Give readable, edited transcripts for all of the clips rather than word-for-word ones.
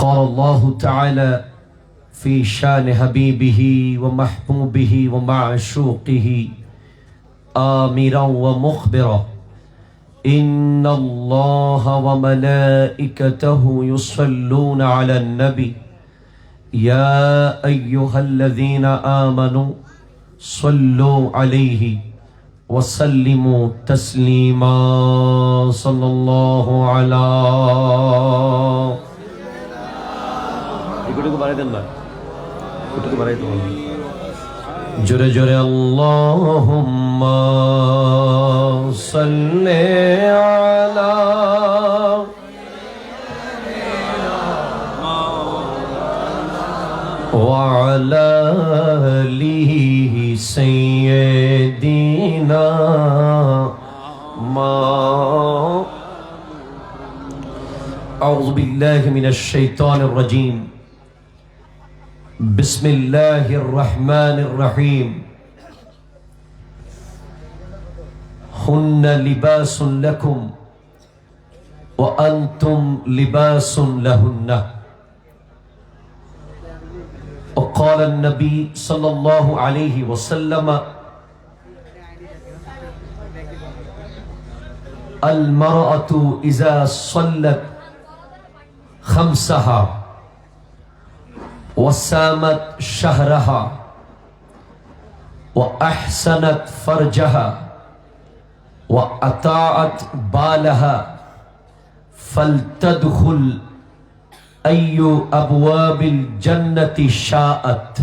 قال الله تعالى في شان حبيبه ومحبوبه ومعشوقه آمرا ومخبرا إن الله وملائكته يصلون على النبي يا أيها الذين آمنوا صلوا عليه وسلموا تسليما صلى الله على জোরে জোরে আল্লাহুম্মা সাল্লি আলা ওয়া আলা আলিহি সাইয়্যিদিনা মা আউযু বিল্লাহি মিনাশ শাইতানির রাজীম بسم الله الرحمن الرحيم هن لباس لكم وأنتم لباس لهن وقال النبي صلى الله عليه وسلم المرأة إذا صلت خمسها وسامت شهرها وأحسنت فرجها وأطاعت بالها فلتدخل أي أبواب الجنة شاءت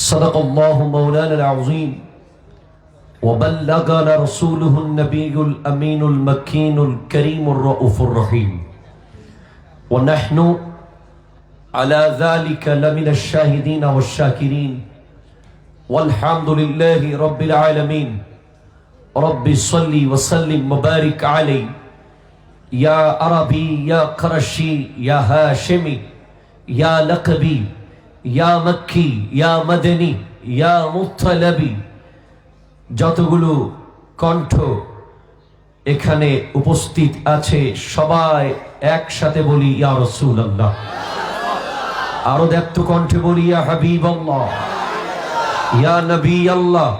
صدق الله مولانا العظيم وبلغنا رسوله النبي الأمين المكين الكريم الرؤوف الرحيم ونحن على ذلك لمن الشاهدين والشاكرين والحمد لله رب العالمين رب صل وسلم وبارك عليه يا عربي يا قرشي يا هاشمي يا لقبي يا مكي يا مدني يا مطلبي যতগুলো কণ্ঠ এখানে উপস্থিত আছে সবাই একসাথে বলি ইয়া রাসূলুল্লাহ আরো দেখতো কণ্ঠে বলি ইয়া হাবিবাল্লাহ ইয়া নবী আল্লাহ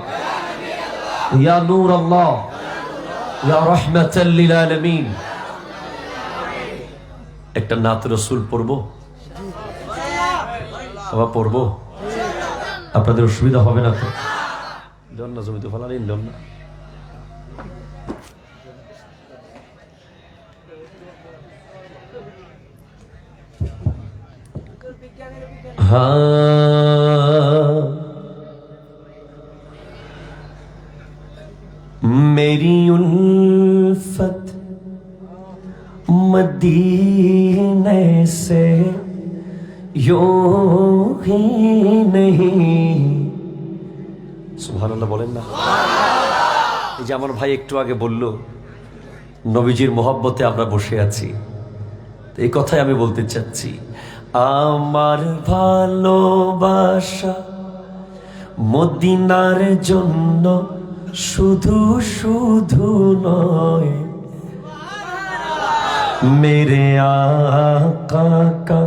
ইয়া নূর আল্লাহ ইয়া রাহমাতাল লিল আলামিন। একটা নাত রাসূল পড়বো আবার পড়বো আপনাদের অসুবিধা হবে না তো? জন্না জমিতে ফলানি জন্না मेरी उल्फत मदीने से यूं ही नहीं সুবহানাল্লাহ বলেন না। এই যে আমার ভাই একটু আগে বলল নবীজির মোহাব্বতে আমরা বসে আছি, এই কথাই আমি বলতে চাচ্ছি। আমার ভালোবাসা মদিনার জন্য শুধু শুধু নয়, मेरे आका का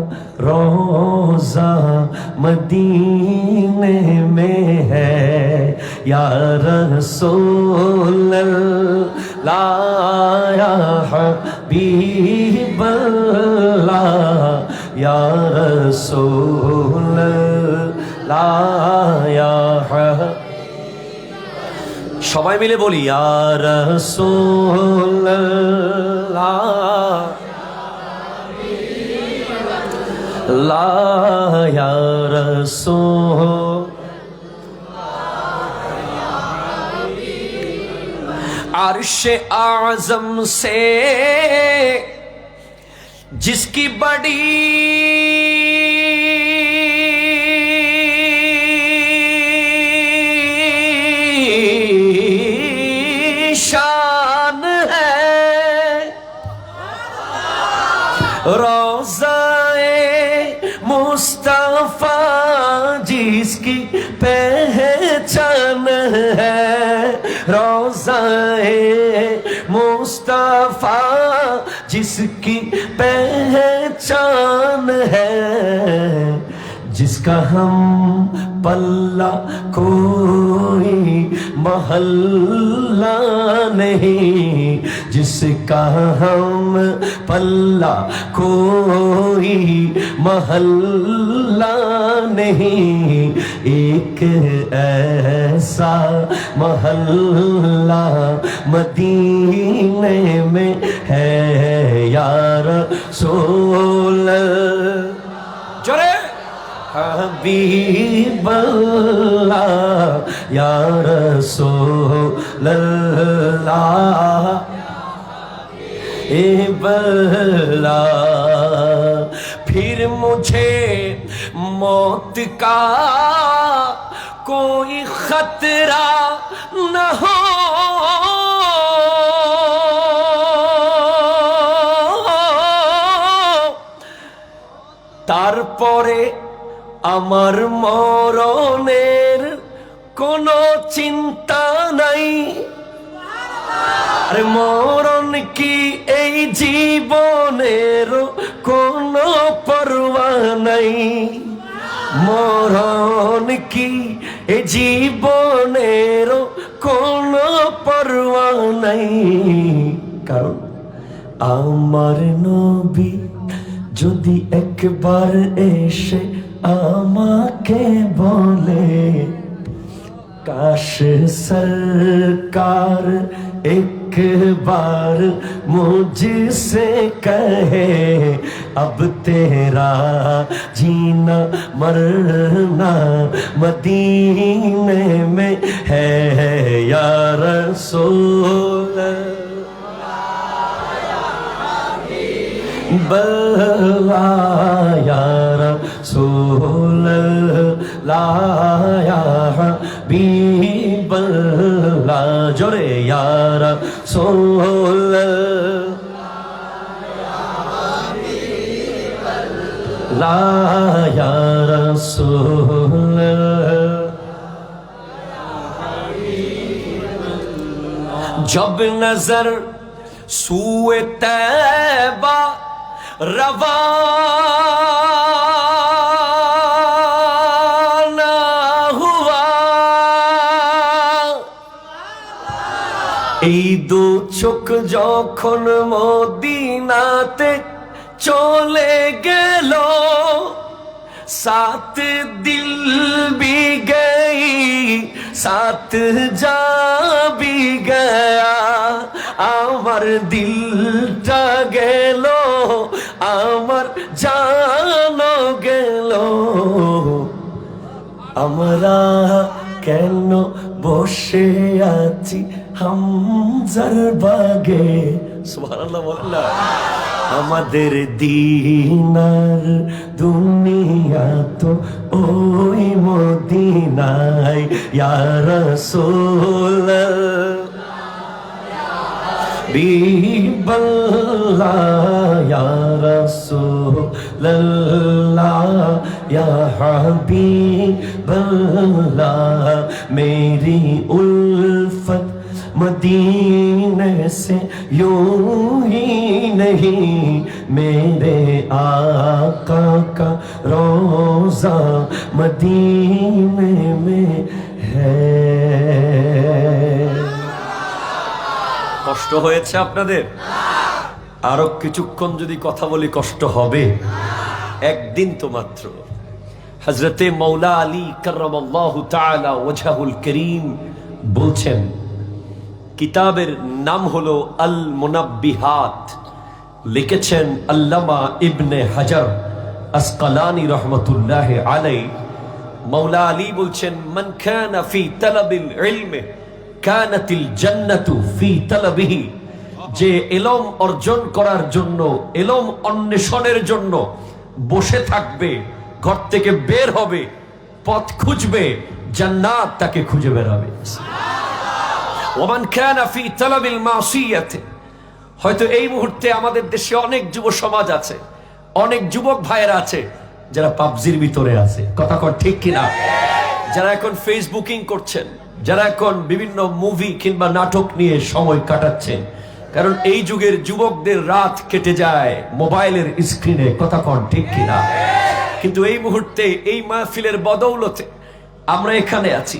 रोजा मदीने में है या रसूल अल्लाह या हबीब अल्लाह या रसूल अल्लाह या সবাই মিলে বলি ইয়া রাসূলুল্লাহ লা ইয়া রাসূল अर्श आज़म से जिसकी बड़ी शान है, रोज़ाए मुस्तफ़ा जिसकी पहचान है, रोज़ाए मुस्तफ़ा जिसकी पहचान है, जिसका हम पल्ला कोई महल्ला नहीं, जिसका हम पल्ला कोई महल्ला नहीं, एक ऐसा महल्ला मदीने में है या रसूल जोरे हबीबल्लाह या रसूलल्लाह ए बल्ला। फिर मुझे मौत का कोई खतरा न हो, তারপরে আমার মরণের কোনো চিন্তা নাই। আরে মরণ কি এই জীবনের কোনো পরোয়া নাই, মরণ কি এই জীবনের কোনো পরোয়া নাই। কারণ আমার নবী যদি একবার এসে আমাকে বলে, কাশ সরকার एक बार मुझसे कहे, अब तेरा जीना मरना मदीने में है या रसूल बल्ला या रसूल ला या हबीबल्ला जोरे या रसूल ला या रसूल। जब नजर सूए तैबा रवाना हुआ, এই দু চোখ যখন মদিনাতে চলে গেল, সাত দিল भी गई साथ जा भी गया, আমার দিলটা গেল আমার জানো গেল, আমরা কেন বসে আছি হামজার বাগে। সুবহানাল্লাহ বলেন না। আমাদের দিনার দুনিয়া তো ওই মদিনায় ইয়া রাসূল বিল্লাহ ইয়া রাসূলুল্লাহ ইয়া হাবিবাল্লাহ। মেরি উলফত मदीने से यूं ही नहीं, मेरे आका का रोजा मदीने में है। কষ্ট হয়েছে আপনাদের? আরো কিছুক্ষণ যদি কথা বলি কষ্ট হবে? একদিন তো মাত্র। হযরতে মৌলা আলী কাররামাল্লাহু তাআলা ওয়াজহুল করিম বলছেন, কিতাবের নাম হলো আল মুনাব্বিহাত, লিখেছেন আল্লামা ইবনে হাজার আসকালানি রহমতুল্লাহ আলাই। মৌলা আলী বলছেন, মান কানা ফি তালাবিল ইলমি কানাতিল জান্নাতু ফি তালাবিহি, যে ইলম অর্জন করার জন্য ইলম অন্বেষণের জন্য বসে থাকবে, ঘর থেকে বের হবে, পথ খুঁজবে, জান্নাত তাকে খুঁজে বের হবে। ওমান কানা ফি তালাবিল মাসিয়াতি, হয়তো এই মুহূর্তে আমাদের দেশে অনেক যুব সমাজ আছে, অনেক যুবক ভাইয়েরা আছে যারা পাবজির ভিতরে আছে, কথা কর ঠিক কিনা? যারা এখন ফেসবুকিং করছেন, যারা এখন বিভিন্ন মুভি কিংবা নাটক নিয়ে সময় কাটাচ্ছেন, কারণ এই যুগের যুবকদের রাত কেটে যায় মোবাইলের স্ক্রিনে, কথা কন ঠিক কিনা? কিন্তু এই মুহূর্তে এই মাহফিলের বদৌলতে আমরা এখানে আছি।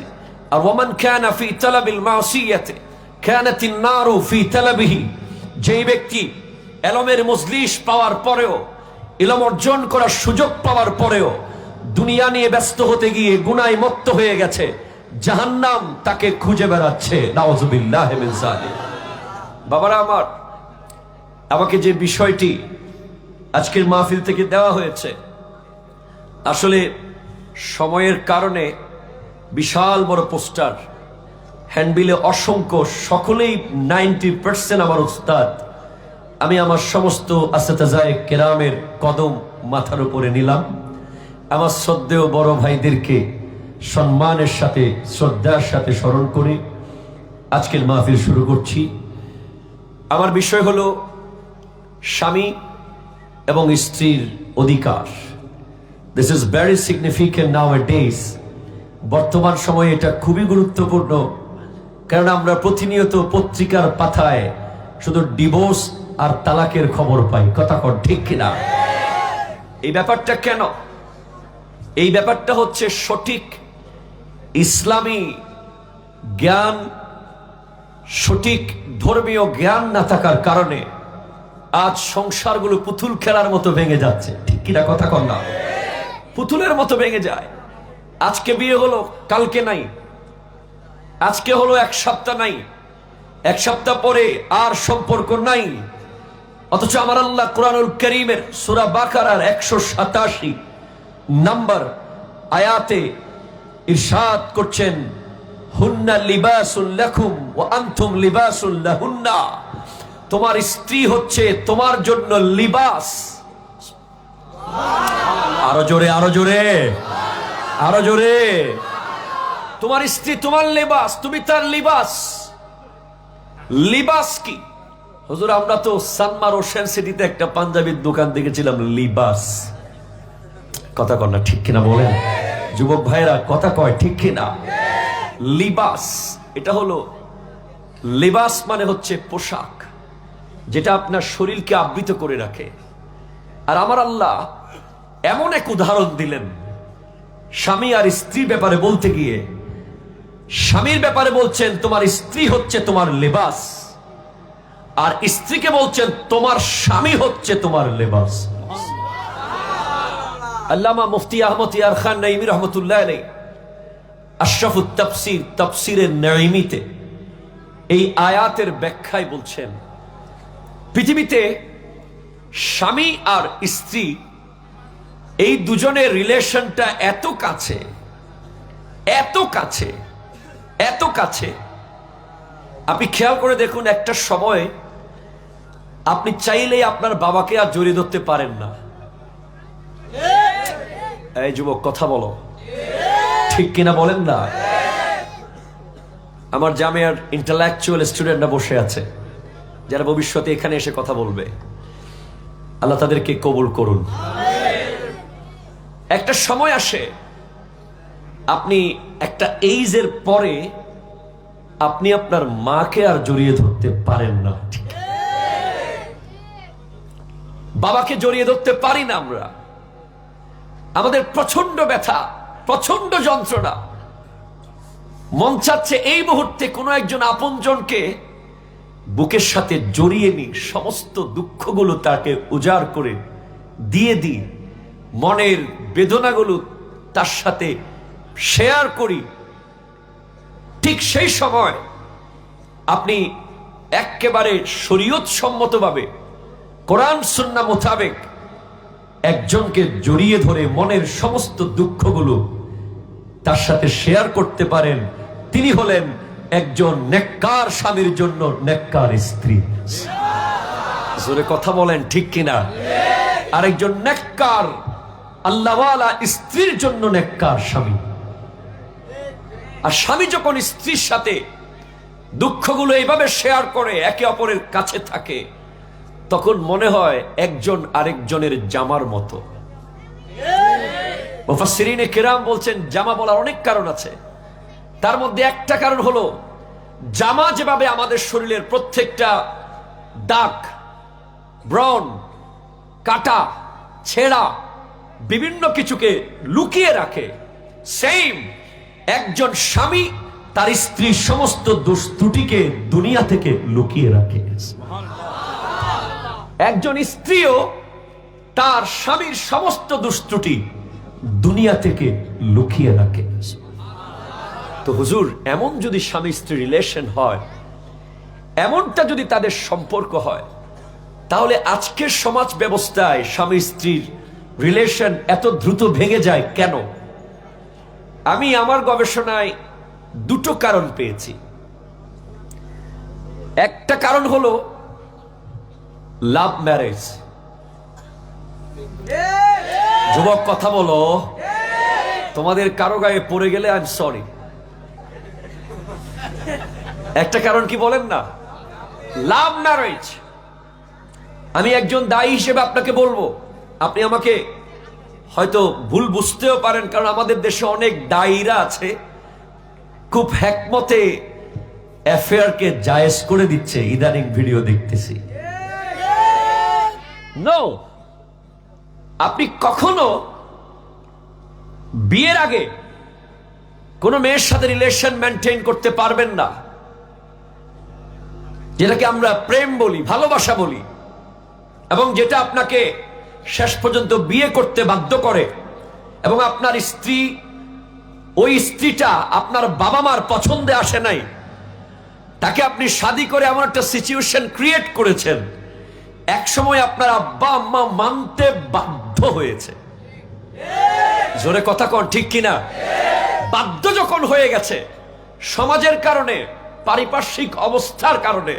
আর ওয়ামান কানা ফি তালাবিল মাসিয়াতি কানাতিন নারু ফি তালাবিহি, যেই ব্যক্তি ইলমের মজলিস পাওয়ার পরেও, ইলম অর্জন করার সুযোগ পাওয়ার পরেও দুনিয়া নিয়ে ব্যস্ত হতে গিয়ে গুনায় মত্ত হয়ে গেছে, জাহান্নাম তাকে খুঁজে বেড়াচ্ছে। নাউযুবিল্লাহি মিন যালিক। বাবারা আমার, আমাকে যে বিষয়টি আজকের মাহফিল থেকে দেওয়া হয়েছে, আসলে সময়ের কারণে বিশাল বড় পোস্টার, হ্যান্ডবিলে অসংখ্য, সকলেই 90% আমার উস্তাদ। আমি আমার সমস্ত আসতাজায়ে কেরামের কদম মাথার উপরে নিলাম। আমার শ্রদ্ধেয় বড় ভাইদেরকে সম্মানের সাথে, শ্রদ্ধার সাথে স্মরণ করে আজকের মাহফিল শুরু করছি। আমার বিষয় হলো স্বামী এবং স্ত্রীর অধিকার। This is very significant নাওয়াডেজ। বর্তমান সময়ে এটা খুবই গুরুত্বপূর্ণ, কারণ আমরা প্রতিনিয়ত পত্রিকার পাতায় শুধু ডিভোর্স আর তালাকের খবর পাই, কথা কন ঠিক কিনা? এই ব্যাপারটা কেন? এই ব্যাপারটা হচ্ছে সঠিক ইসলামী জ্ঞান, সঠিক ধর্মীয় জ্ঞান না থাকার কারণে আজ সংসারগুলো পুতুল খেলার মতো ভেঙে যাচ্ছে, ঠিক কিনা? কথা কন না? পুতুলের মতো ভেঙে যায়। আজকে বিয়ে হলো, কালকে নাই, আজকে হলো এক সপ্তাহ নাই, এক সপ্তাহ পরে আর সম্পর্ক নাই। অথচ আমার আল্লাহ কুরআনুল কারীমের সূরা বাকারার 187 নম্বর আয়াতে ইরশাদ করছেন, হুন্না লিবাসুল লাকুম ওয়া আনতুম লিবাসুল লাহুন্না। তোমার স্ত্রী হচ্ছে তোমার জন্য লিবাস। আরো জোরে, আরো জোরে, আরো জোরে। তোমার স্ত্রী তোমার লিবাস, তুমি তার লিবাস। লিবাস কি? হুজুর, আমরা তো সানমার ওশেন সিটিতে একটা পাঞ্জাবির দোকান দেখেছিলাম, লিবাস। কথা কন না ঠিক কিনা বলেন? যুবক ভাইরা কথা কয় ঠিক কিনা? লিবাস, এটা হলো লিবাস মানে হচ্ছে পোশাক, যেটা আপনার শরীরকে আবৃত করে রাখে। আর আমার আল্লাহ এমন এক উদাহরণ দিলেন স্বামী আর স্ত্রীর ব্যাপারে বলতে গিয়ে। স্বামীর ব্যাপারে বলছেন তোমার স্ত্রী হচ্ছে তোমার লিবাস, আর স্ত্রীকে বলছেন তোমার স্বামী হচ্ছে তোমার লিবাস। আল্লামা মুফতি আহমদ ইয়ার খান নাইমি রহমতুল্লাহ আলাইহি আশরাফুত তাফসীর, তাফসীরের নাইমিতে এই আয়াতের ব্যাখ্যায় বলছেন, পৃথিবীতে স্বামী আর স্ত্রী এই দুজনের রিলেশনটা এত কাছে, এত কাছে, এত কাছে। আপনি খেয়াল করে দেখুন, একটা সময় আপনি চাইলেই আপনার বাবাকে আর জড়িয়ে ধরতে পারেন না। এই যুবক কথা বলো, ঠিক কিনা বলেন না? আমার জামিয়ার ইন্টেলেকচুয়াল স্টুডেন্টরা বসে আছে, যারা ভবিষ্যতে এখানে এসে কথা বলবে। আল্লাহ তাদেরকে কবুল করুন। একটা সময় আসে, আপনি একটা এইজের পরে আপনি আপনার মাকে আর জড়িয়ে ধরতে পারেন না, বাবাকে জড়িয়ে ধরতে পারি না আমরা। আমাদের প্রচন্ড ব্যথা, প্রচন্ড যন্ত্রণা, মন চাচ্ছে এই মুহূর্তে কোনো একজন আপনজনকে বুকের সাথে জড়িয়ে নি, সমস্ত দুঃখগুলো তাকে উজাড় করে দিয়ে দিই, মনের বেদনাগুলো তার সাথে শেয়ার করি। ঠিক সেই সময় আপনি একেবারে শরীয়ত সম্মতভাবে কোরআন সুন্নাহ মোতাবেক একজনকে জড়িয়ে ধরে মনের সমস্ত দুঃখগুলো তার সাথে শেয়ার করতে পারেন। তিনি হলেন একজন নেককার স্বামীর জন্য নেককার স্ত্রী। জোরে কথা বলেন ঠিক কিনা? আরেকজন নেককার আল্লাহওয়ালা স্ত্রীর জন্য নেককার স্বামী। আর স্বামী যখন স্ত্রীর সাথে দুঃখগুলো এইভাবে শেয়ার করে, একে অপরের কাছে থাকে, তখন মনে হয় একজন আরেকজনের জামার মতো। মুফাসসিরিনে কেরাম বলছেন জামা বলার অনেক কারণ আছে, তার মধ্যে একটা কারণ হলো জামা যেভাবে আমাদের শরীরের প্রত্যেকটা দাগ, ব্রণ, কাটা, ছেঁড়া বিভিন্ন কিছুকে লুকিয়ে রাখে, সেম একজন স্বামী তার স্ত্রীর সমস্ত দোষ ত্রুটিকে দুনিয়া থেকে লুকিয়ে রাখে। একজন স্ত্রীও তার স্বামীর সমস্ত দুষ্ত্রুটি দুনিয়া থেকে লুকিয়ে রাখে। তো হুজুর, এমন যদি স্বামী স্ত্রী রিলেশন হয়, এমনটা যদি তাদের সম্পর্ক হয়, তাহলে আজকের সমাজ ব্যবস্থায় স্বামী স্ত্রীর রিলেশন এত দ্রুত ভেঙে যায় কেন? আমি আমার গবেষণায় দুটো কারণ পেয়েছি। একটা কারণ হলো লাভ ম্যারেজ। যুবক কথা বলো, তোমাদের কারো গায়ে পড়ে গেলে আই এম সরি। একটা কারণ কি বলেন না? Love marriage. আমি একজন দায়ী হিসেবে আপনাকে বলবো, আপনি আমাকে হয়তো ভুল বুঝতেও পারেন, কারণ আমাদের দেশে অনেক দায়ীরা আছে খুব হ্যাকমতে অ্যাফেয়ারকে জায়েজ করে দিচ্ছে, ইদানিং ভিডিও দেখতেছি। নো, আপনি কখনো বিয়ের আগে কোন মেয়ের সাথে রিলেশন মেনটেন করতে পারবেন না, যেটাকে আমরা প্রেম বলি, ভালোবাসা বলি, এবং যেটা আপনাকে শেষ পর্যন্ত বিয়ে করতে বাধ্য করে। এবং আপনার স্ত্রী, ওই স্ত্রীটা আপনার বাবা মার পছন্দে আসে নাই, তাকে আপনি শাদী করে এমন একটা সিচুয়েশন ক্রিয়েট করেছেন, এক সময় আপনার আব্বা আম্মা মানতে বাধ্য হয়েছে। জোরে কথা কন, ঠিক কিনা? বাধ্য যখন হয়ে গেছে সমাজের কারণে, পারিপার্শ্বিক অবস্থার কারণে,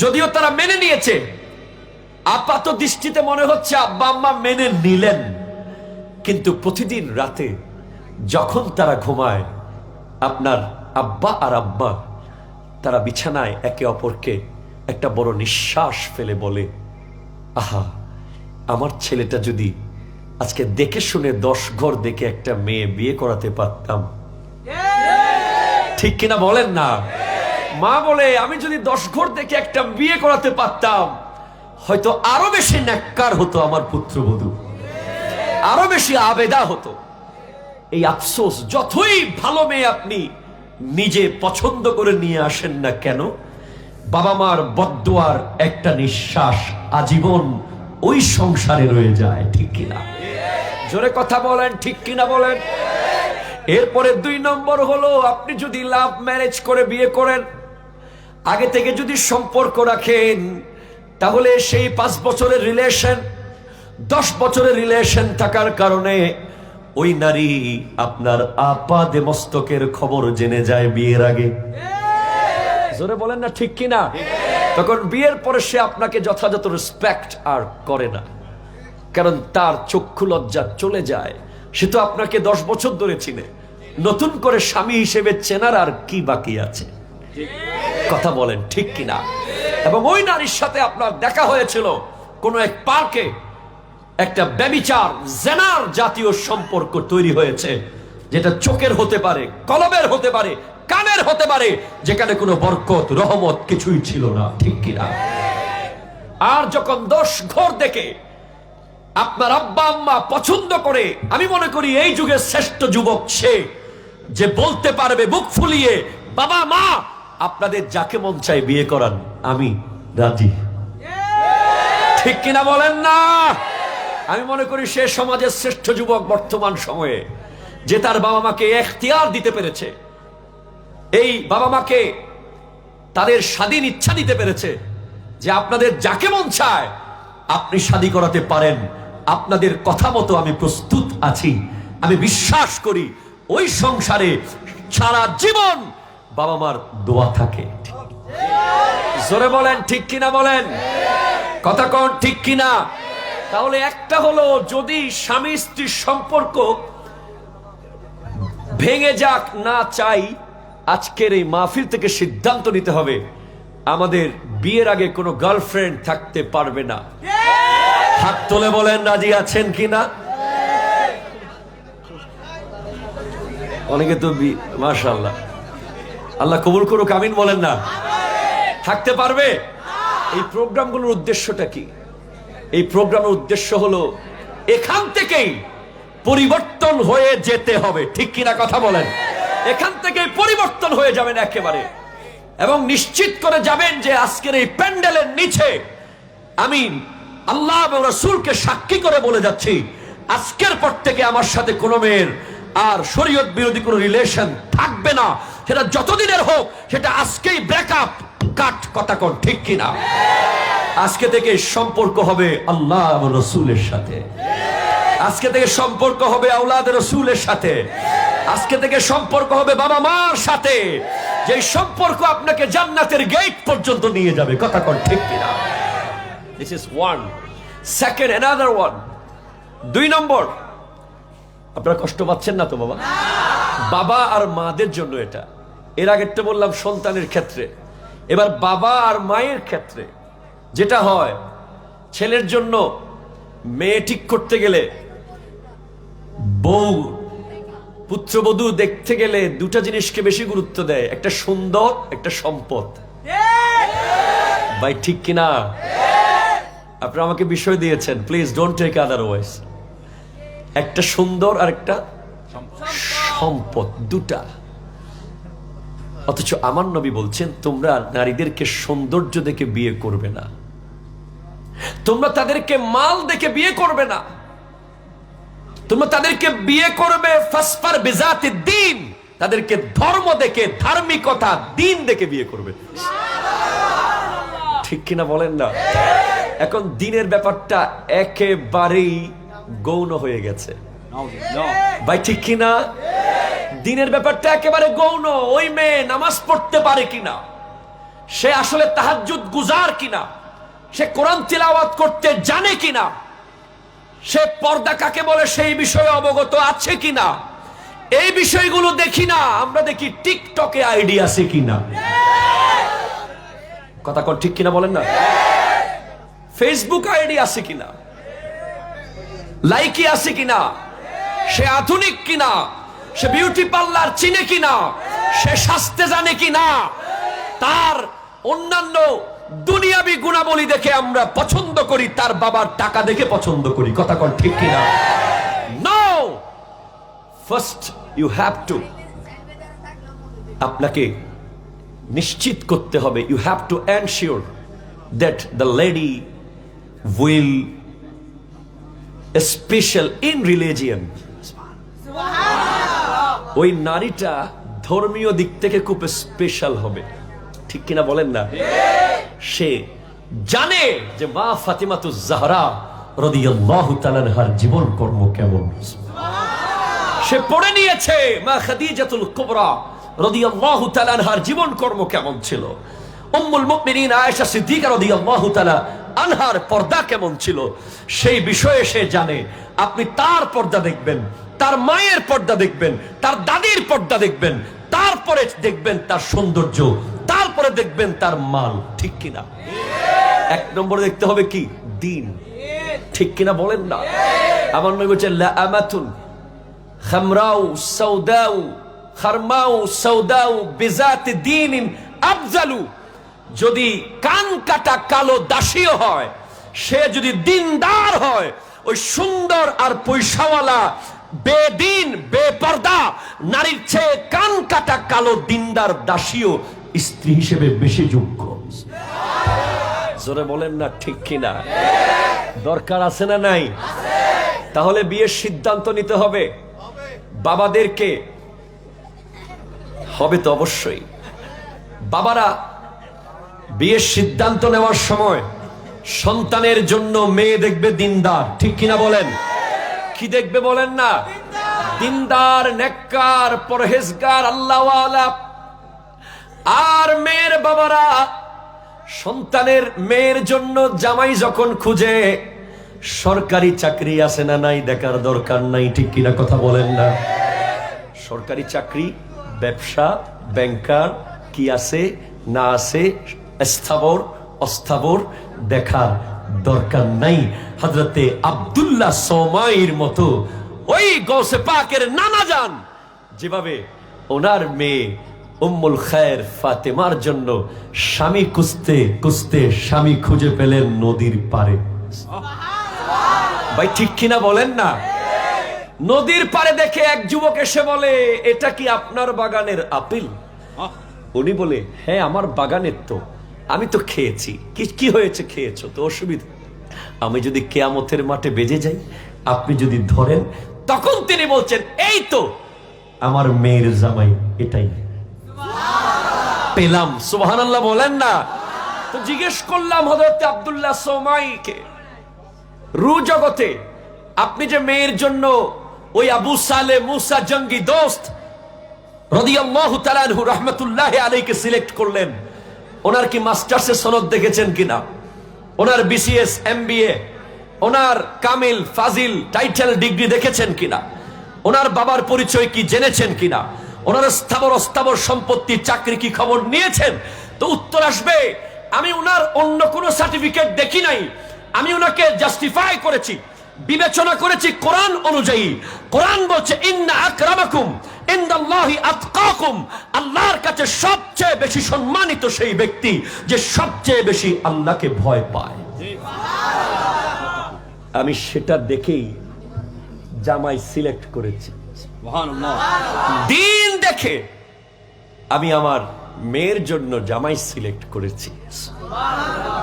যদিও তারা মেনে নিয়েছে, আপাত দৃষ্টিতে মনে হচ্ছে আব্বা আম্মা মেনে নিলেন, কিন্তু প্রতিদিন রাতে যখন তারা ঘুমায়, আপনার আব্বা আর আম্মা তারা বিছানায় একে অপরকে একটা বড় নিঃশ্বাস ফেলে বলে, আহা, আমার ছেলেটা যদি আজকে দেখে শুনে 10 ঘর দেখে একটা মেয়ে বিয়ে করাতে পারতাম। ঠিক কিনা বলেন না? মা বলে, আমি যদি 10 ঘর দেখে একটা বিয়ে করাতে পারতাম, হয়তো আরো বেশি নেককার হতো আমার পুত্রবধূ, আরো বেশি আবেদা হতো। এই আফসোস, যতই ভালো মেয়ে আপনি নিজে পছন্দ করে নিয়ে আসেন না কেন, বাবা মার বদদুয়ার একটা নিঃশ্বাস আজীবন ওই সংসারে রয়ে যায়। ঠিক কিনা? জোরে কথা বলেন, ঠিক কিনা বলেন? এরপরে 2 নম্বর হলো, আপনি যদি লাভ ম্যারেজ করে বিয়ে করেন, আগে থেকে যদি সম্পর্ক রাখেন, তাহলে সেই 5 বছরের রিলেশন, 10 বছরের রিলেশন থাকার কারণে ওই নারী আপনার আপাদে মস্তকের খবর জেনে যায় বিয়ের আগে। জোরে বলেন না, ঠিক কিনা? তখন বিয়ের পরে সে আপনাকে যথাযথ রেসপেক্ট আর করে না, কারণ তার চক্ষু লজ্জা চলে যায়। সে তো আপনাকে 10 বছর ধরে চিনে, নতুন করে স্বামী হিসেবে চেনার আর কি বাকি আছে? কথা বলেন, ঠিক কিনা? এবং ওই নারীর সাথে আপনার দেখা হয়েছিল কোন এক পার্কে, একটা ব্যভিচার, জেনার জাতীয় সম্পর্ক তৈরি হয়েছে, যেটা চোখের হতে পারে, কলবের হতে পারে, কানের হতে পারে, যেখানে কোনো বরকত রহমত কিছুই ছিল না। ঠিক কিনা? আর যখন 10 ঘর দেখে আপনার আব্বা আম্মা পছন্দ করে, আমি মনে করি এই যুগের শ্রেষ্ঠ যুবক সে, যে বলতে পারবে বুক ফুলিয়ে, বাবা মা আপনাদের যাকে মন চাই বিয়ে করান, আমি রাজি। ঠিক কিনা বলেন না? আমি মনে করি সে সমাজের শ্রেষ্ঠ যুবক বর্তমান সময়ে, যে তার বাবা মাকে এখতিয়ার দিতে পেরেছে, এই বাবা মাকে তাদের স্বাধীন ইচ্ছা দিতে পেরেছে, যে আপনাদের যাকে মন চায় আপনি শাদী করাতে পারেন, আপনাদের কথা মতো আমি প্রস্তুত আছি। আমি বিশ্বাস করি ওই সংসারে সারা জীবন বাবা মার দোয়া থাকে। জোরে বলেন, ঠিক কিনা বলেন? কথা কোন, ঠিক কিনা? তাহলে একটা হলো, যদি স্বামী স্ত্রীর সম্পর্ক ভেঙে যাক না চাই, আজকের এই মাহফিল থেকে সিদ্ধান্ত নিতে হবে, আমাদের বিয়ের আগে কোনো গার্লফ্রেন্ড থাকতে পারবে না। হাত তুলে বলেন, রাজি আছেন কিনা? অনেকে তো মাশাআল্লাহ, আল্লাহ কবুল করুক, আমিন বলেন না। থাকতে পারবে? এই প্রোগ্রামগুলোর উদ্দেশ্যটা কি? এই প্রোগ্রামের উদ্দেশ্য হলো এখান থেকেই পরিবর্তন হয়ে যেতে হবে, ঠিক কিনা কথা বলেন? এখান থেকেই পরিবর্তন হয়ে যাবেন একেবারে, এবং নিশ্চিত করে যাবেন যে আজকের এই প্যান্ডেলের নিচে আমি আল্লাহ এবং রাসূলকে সাক্ষী করে বলে যাচ্ছি, আজকের পর থেকে আমার সাথে কোনো মেয়ের আর শরীয়ত বিরোধী কোনো রিলেশন থাকবে না। সেটা যতদিনের হোক, সেটা আজকেই ব্রেকআপ কাট, কথা কোন ঠিক কিনা? আজকে থেকে সম্পর্ক হবে আল্লাহ এবং রাসূলের সাথে, আজকে থেকে সম্পর্ক হবে আওলাদ রাসূলের সাথে, আজকে থেকে সম্পর্ক হবে বাবা মার সাথে, যে সম্পর্ক আপনাকে জান্নাতের গেট পর্যন্ত নিয়ে যাবে, কথা কোন ঠিক কিনা? This is one. Second, another one. 2 নম্বর, আপনারা কষ্ট পাচ্ছেন না তো বাবা? বাবা আর মাদের জন্য এটা। এর আগেরটা বললাম সন্তানের ক্ষেত্রে, এবার বাবা আর মায়ের ক্ষেত্রে যেটা হয়, ছেলের জন্য মেয়ে ঠিক করতে গেলে, বউ পুত্রবধূ দেখতে গেলে দুটা জিনিসকে বেশি গুরুত্ব দেয়, একটা সুন্দর, একটা সম্পদ। ভাই ঠিক কিনা? আপনারা আমাকে বিষয় দিয়েছেন, প্লিজ ডোন্ট টেক আদারওয়াইজ। একটা সুন্দর আর একটা সম্পদ, দুটা। অথচ আমার নবী বলছেন, তোমরা নারীদেরকে সৌন্দর্য দেখে বিয়ে করবে না, তোমরা তাদেরকে মাল দেখে বিয়ে করবে না, তোমরা তাদেরকে বিয়ে করবে ফাসফার বিজাতি দ্বীন, তাদেরকে ধর্ম দেখে, ধার্মিকতা, দ্বীন দেখে বিয়ে করবে। ঠিক কিনা বলেন না? এখন দ্বীনের ব্যাপারটা একেবারেই গৌণ হয়ে গেছে, ভাই ঠিক কিনা? দ্বীনের ব্যাপারটা একেবারে গৌণ। ওই মেয়ে নামাজ পড়তে পারে কিনা, সে আসলে তাহাজ্জুদ গুজার কিনা, সে কোরআন তিলাওয়াত করতে জানে কিনা, সে পর্দা কাকে বলে সেই বিষয়ে অবগত আছে কিনা, এই বিষয়গুলো দেখি না, আমরা দেখি টিকটকে আইডি আছে কিনা, কথা কোন ঠিক কিনা বলেন না? ফেসবুক আইডি আছে কিনা, লাইকি আছে কিনা, সে আধুনিক কিনা, সে বিউটি পার্লার চিনে কিনা, সে সাজতে জানে কিনা, তার অন্যান্য দুনিয়াবি গুণাবলী দেখে আমরা পছন্দ করি, তার বাবার টাকা দেখে পছন্দ করি, কথা কোন ঠিক কিনা? No, first you have to, আপনাকে নিশ্চিত করতে হবে, you have to ensure that the lady will special in religion. ওই নারীটা ধর্মীয় দিক থেকে খুব স্পেশাল হবে, ঠিক কিনা বলেন না? সে জানে যে মা ফাতিমাতুজ জাহরা রাদিয়াল্লাহু তাআলা আনহার জীবন কর্ম কেমন, সে পড়ে নিয়েছে মা খাদিজাতুল কুবরা রাদিয়াল্লাহু তাআলা আনহার জীবন কর্ম কেমন ছিল, উম্মুল মুমিনিন আয়েশা সিদ্দিকা রাদিয়াল্লাহু তাআলা আনহার পর্দা কেমন ছিল, সেই বিষয়ে সে জানে। আপনি তার পর্দা দেখবেন, তার মায়ের পর্দা দেখবেন, তার দাদির পর্দা দেখবেন, তারপরে দেখবেন তার সৌন্দর্য, তারপরে দেখবেন তার মাল, ঠিক কিনা? 1 নম্বরে দেখতে হবে কি? দ্বীন, ঠিক কিনা বলেন না? আমার নবী বলেছেন, লা আমাতুন খামরাউ সাউদাউ খারমাউ সাউদাউ বিজাতি দ্বীনিন আফজালু, যদি কান কাটা কালো দাসীও হয়, সে যদি দিনদার হয়, ওই সুন্দর আর পয়সাওয়ালা বেদিন বেপর্দা নারীর চেয়ে কান কাটা কালো দিনদার দাসীও স্ত্রী হিসেবে বেশি যোগ্য। জোরে বলেন না ঠিক কিনা? দরকার আছে না নাই? তাহলে বিয়ের সিদ্ধান্ত নিতে হবে বাবাদেরকে, হবে তো অবশ্যই। বাবারা বিয়ের সিদ্ধান্ত নেওয়ার সময় সন্তানের জন্য মেয়ে দেখবে দিনদার, ঠিক কিনা বলেন? কি দেখবে বলেন না? দিনদার, নেককার, পরহেজগার, আল্লাহওয়ালা। আর মেয়ের বাবারা সন্তানের মেয়ের জন্য জামাই যখন খুঁজে, সরকারি চাকরি আছে না নাই দেখার দরকার নাই, ঠিক কিনা কথা বলেন না? সরকারি চাকরি, ব্যবসা, ব্যাংকার কি আছে না আছে, স্থাবর অস্থাবর দেখার দরকার নাই। হযরতে আব্দুল্লাহ সোমাইর মতো ওই গৌসে পাকের নানা যান যেভাবে ওনার মেয়ে উম্মুল খায়ের ফাতেমার জন্য স্বামী খুঁজতে খুঁজতে স্বামী খুঁজে পেলেন নদীর পারে। ভাই ঠিক কিনা বলেন না? নদীর পারে দেখে এক যুবক এসে বলে, এটা কি আপনার বাগানের আপেল? উনি বলে, হ্যাঁ আমার বাগানের তো, আমি তো খেয়েছি। কি হয়েছে, খেয়েছো তো, অসুবিধা? আমি যদি কিয়ামতের মাঠে বেজে যাই, আপনি যদি ধরেন, তখন তিনি বলছেন, এই তো আমার মেয়ের জামাই, এটাই পেলাম। সুবহানাল্লাহ বলেন না? তো জিজ্ঞেস করলাম হযরত আব্দুল্লাহ সোমাইকে, রু জগতে আপনি যে মেয়ের জন্য ওই আবু সালে মুসা জঙ্গি দোস্ত রাদিয়াল্লাহু তাআলা আনহু রাহমাতুল্লাহি আলাইহিকে সিলেক্ট করলেন, ওনার কি মাস্টার্সের সনদ দেখেছেন কিনা? ওনার বিসিএস, এমবিএ, ওনার কামিল ফাজিল টাইটেল ডিগ্রি দেখেছেন কিনা? ওনার বাবার পরিচয় কি জেনেছেন কিনা? ওনার স্থাবর অস্থাবর সম্পত্তি, চাকরি কি খবর নিয়েছেন? তো উত্তর আসবে, আমি ওনার অন্য কোনো সার্টিফিকেট দেখি নাই, আমি ওনাকে জাস্টিফাই করেছি, বিবেচনা করেছি কোরআন অনুযায়ী। কোরআন বলছে, ইন্না আকরামাকুম ইনদাল্লাহি আতকাকুম, আল্লাহর কাছে সবচেয়ে বেশি সম্মানিত সেই ব্যক্তি যে সবচেয়ে বেশি আল্লাহকে ভয় পায়। আমি সেটা দেখেই জামাই সিলেক্ট করেছি। দিন দেখে আমি আমার মেয়ের জন্য জামাই সিলেক্ট করেছি।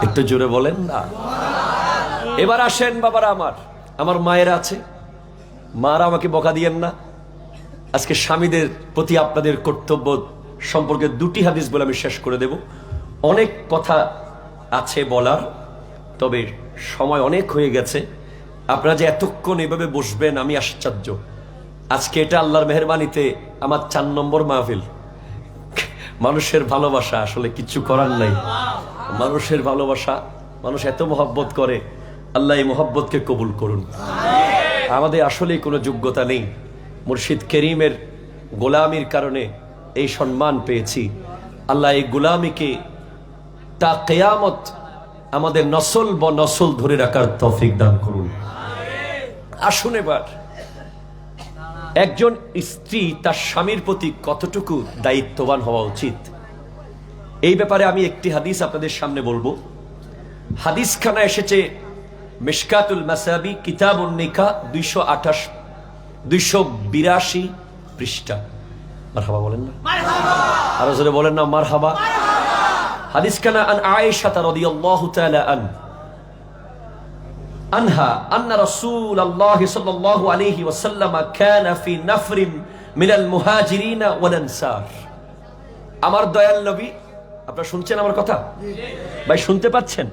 একটু জোরে বলেন না? এবার আসেন বাবারা, আমার মায়েরা আছে, মারা আমাকে বকা দিয়েন না। আজকে স্বামীদের প্রতি আপনাদের কর্তব্য সম্পর্কে দুটি হাদিস বলে আমি শেষ করে দেব। অনেক কথা আছে বলার, তবে সময় অনেক হয়ে গেছে। আপনারা যে এতক্ষণ এভাবে বসবেন, আমি আশ্চর্য। আজকে এটা আল্লাহর মেহেরবানিতে আমার 4 নম্বর মাহফিল। মানুষের ভালোবাসা, আসলে কিছু করার নাই। মানুষের ভালোবাসা, মানুষ এত মহব্বত করে, আল্লাহ এই মহব্বতকে কবুল করুন। আমাদের আসলে কোনো যোগ্যতা নেই, মুর্শিদ করিমের গোলামির কারণে এই সম্মান পেয়েছি। আল্লাহ এই গোলামিকে তা কিয়ামত আমাদের নসল বা নসল ধরে রাখার তৌফিক দান করুন। আসুন এবার, একজন স্ত্রী তার স্বামীর প্রতি কতটুকু দায়িত্ববান হওয়া উচিত, এই ব্যাপারে আমি একটি হাদিস আপনাদের সামনে বলবো। হাদিসখানা এসেছে মিশকাতুল মাসাবি, কিতাবুন নিকাহ, 282 পৃষ্ঠা। মারহাবা বলেন না? আরো জোরে বলেন না মারহাবা? হাদিসখানা আন আয়েশা রাদিয়াল্লাহু তাআলা আনহা আন্না রাসূলুল্লাহ সাল্লাল্লাহু আলাইহি ওয়াসাল্লাম কানা ফি নাফরিন মিনাল মুহাজিরিন ওয়াল আনসার। আমার দয়াল নবী, আপনারা শুনছেন আমার কথা? ভাই শুনতে পাচ্ছেন?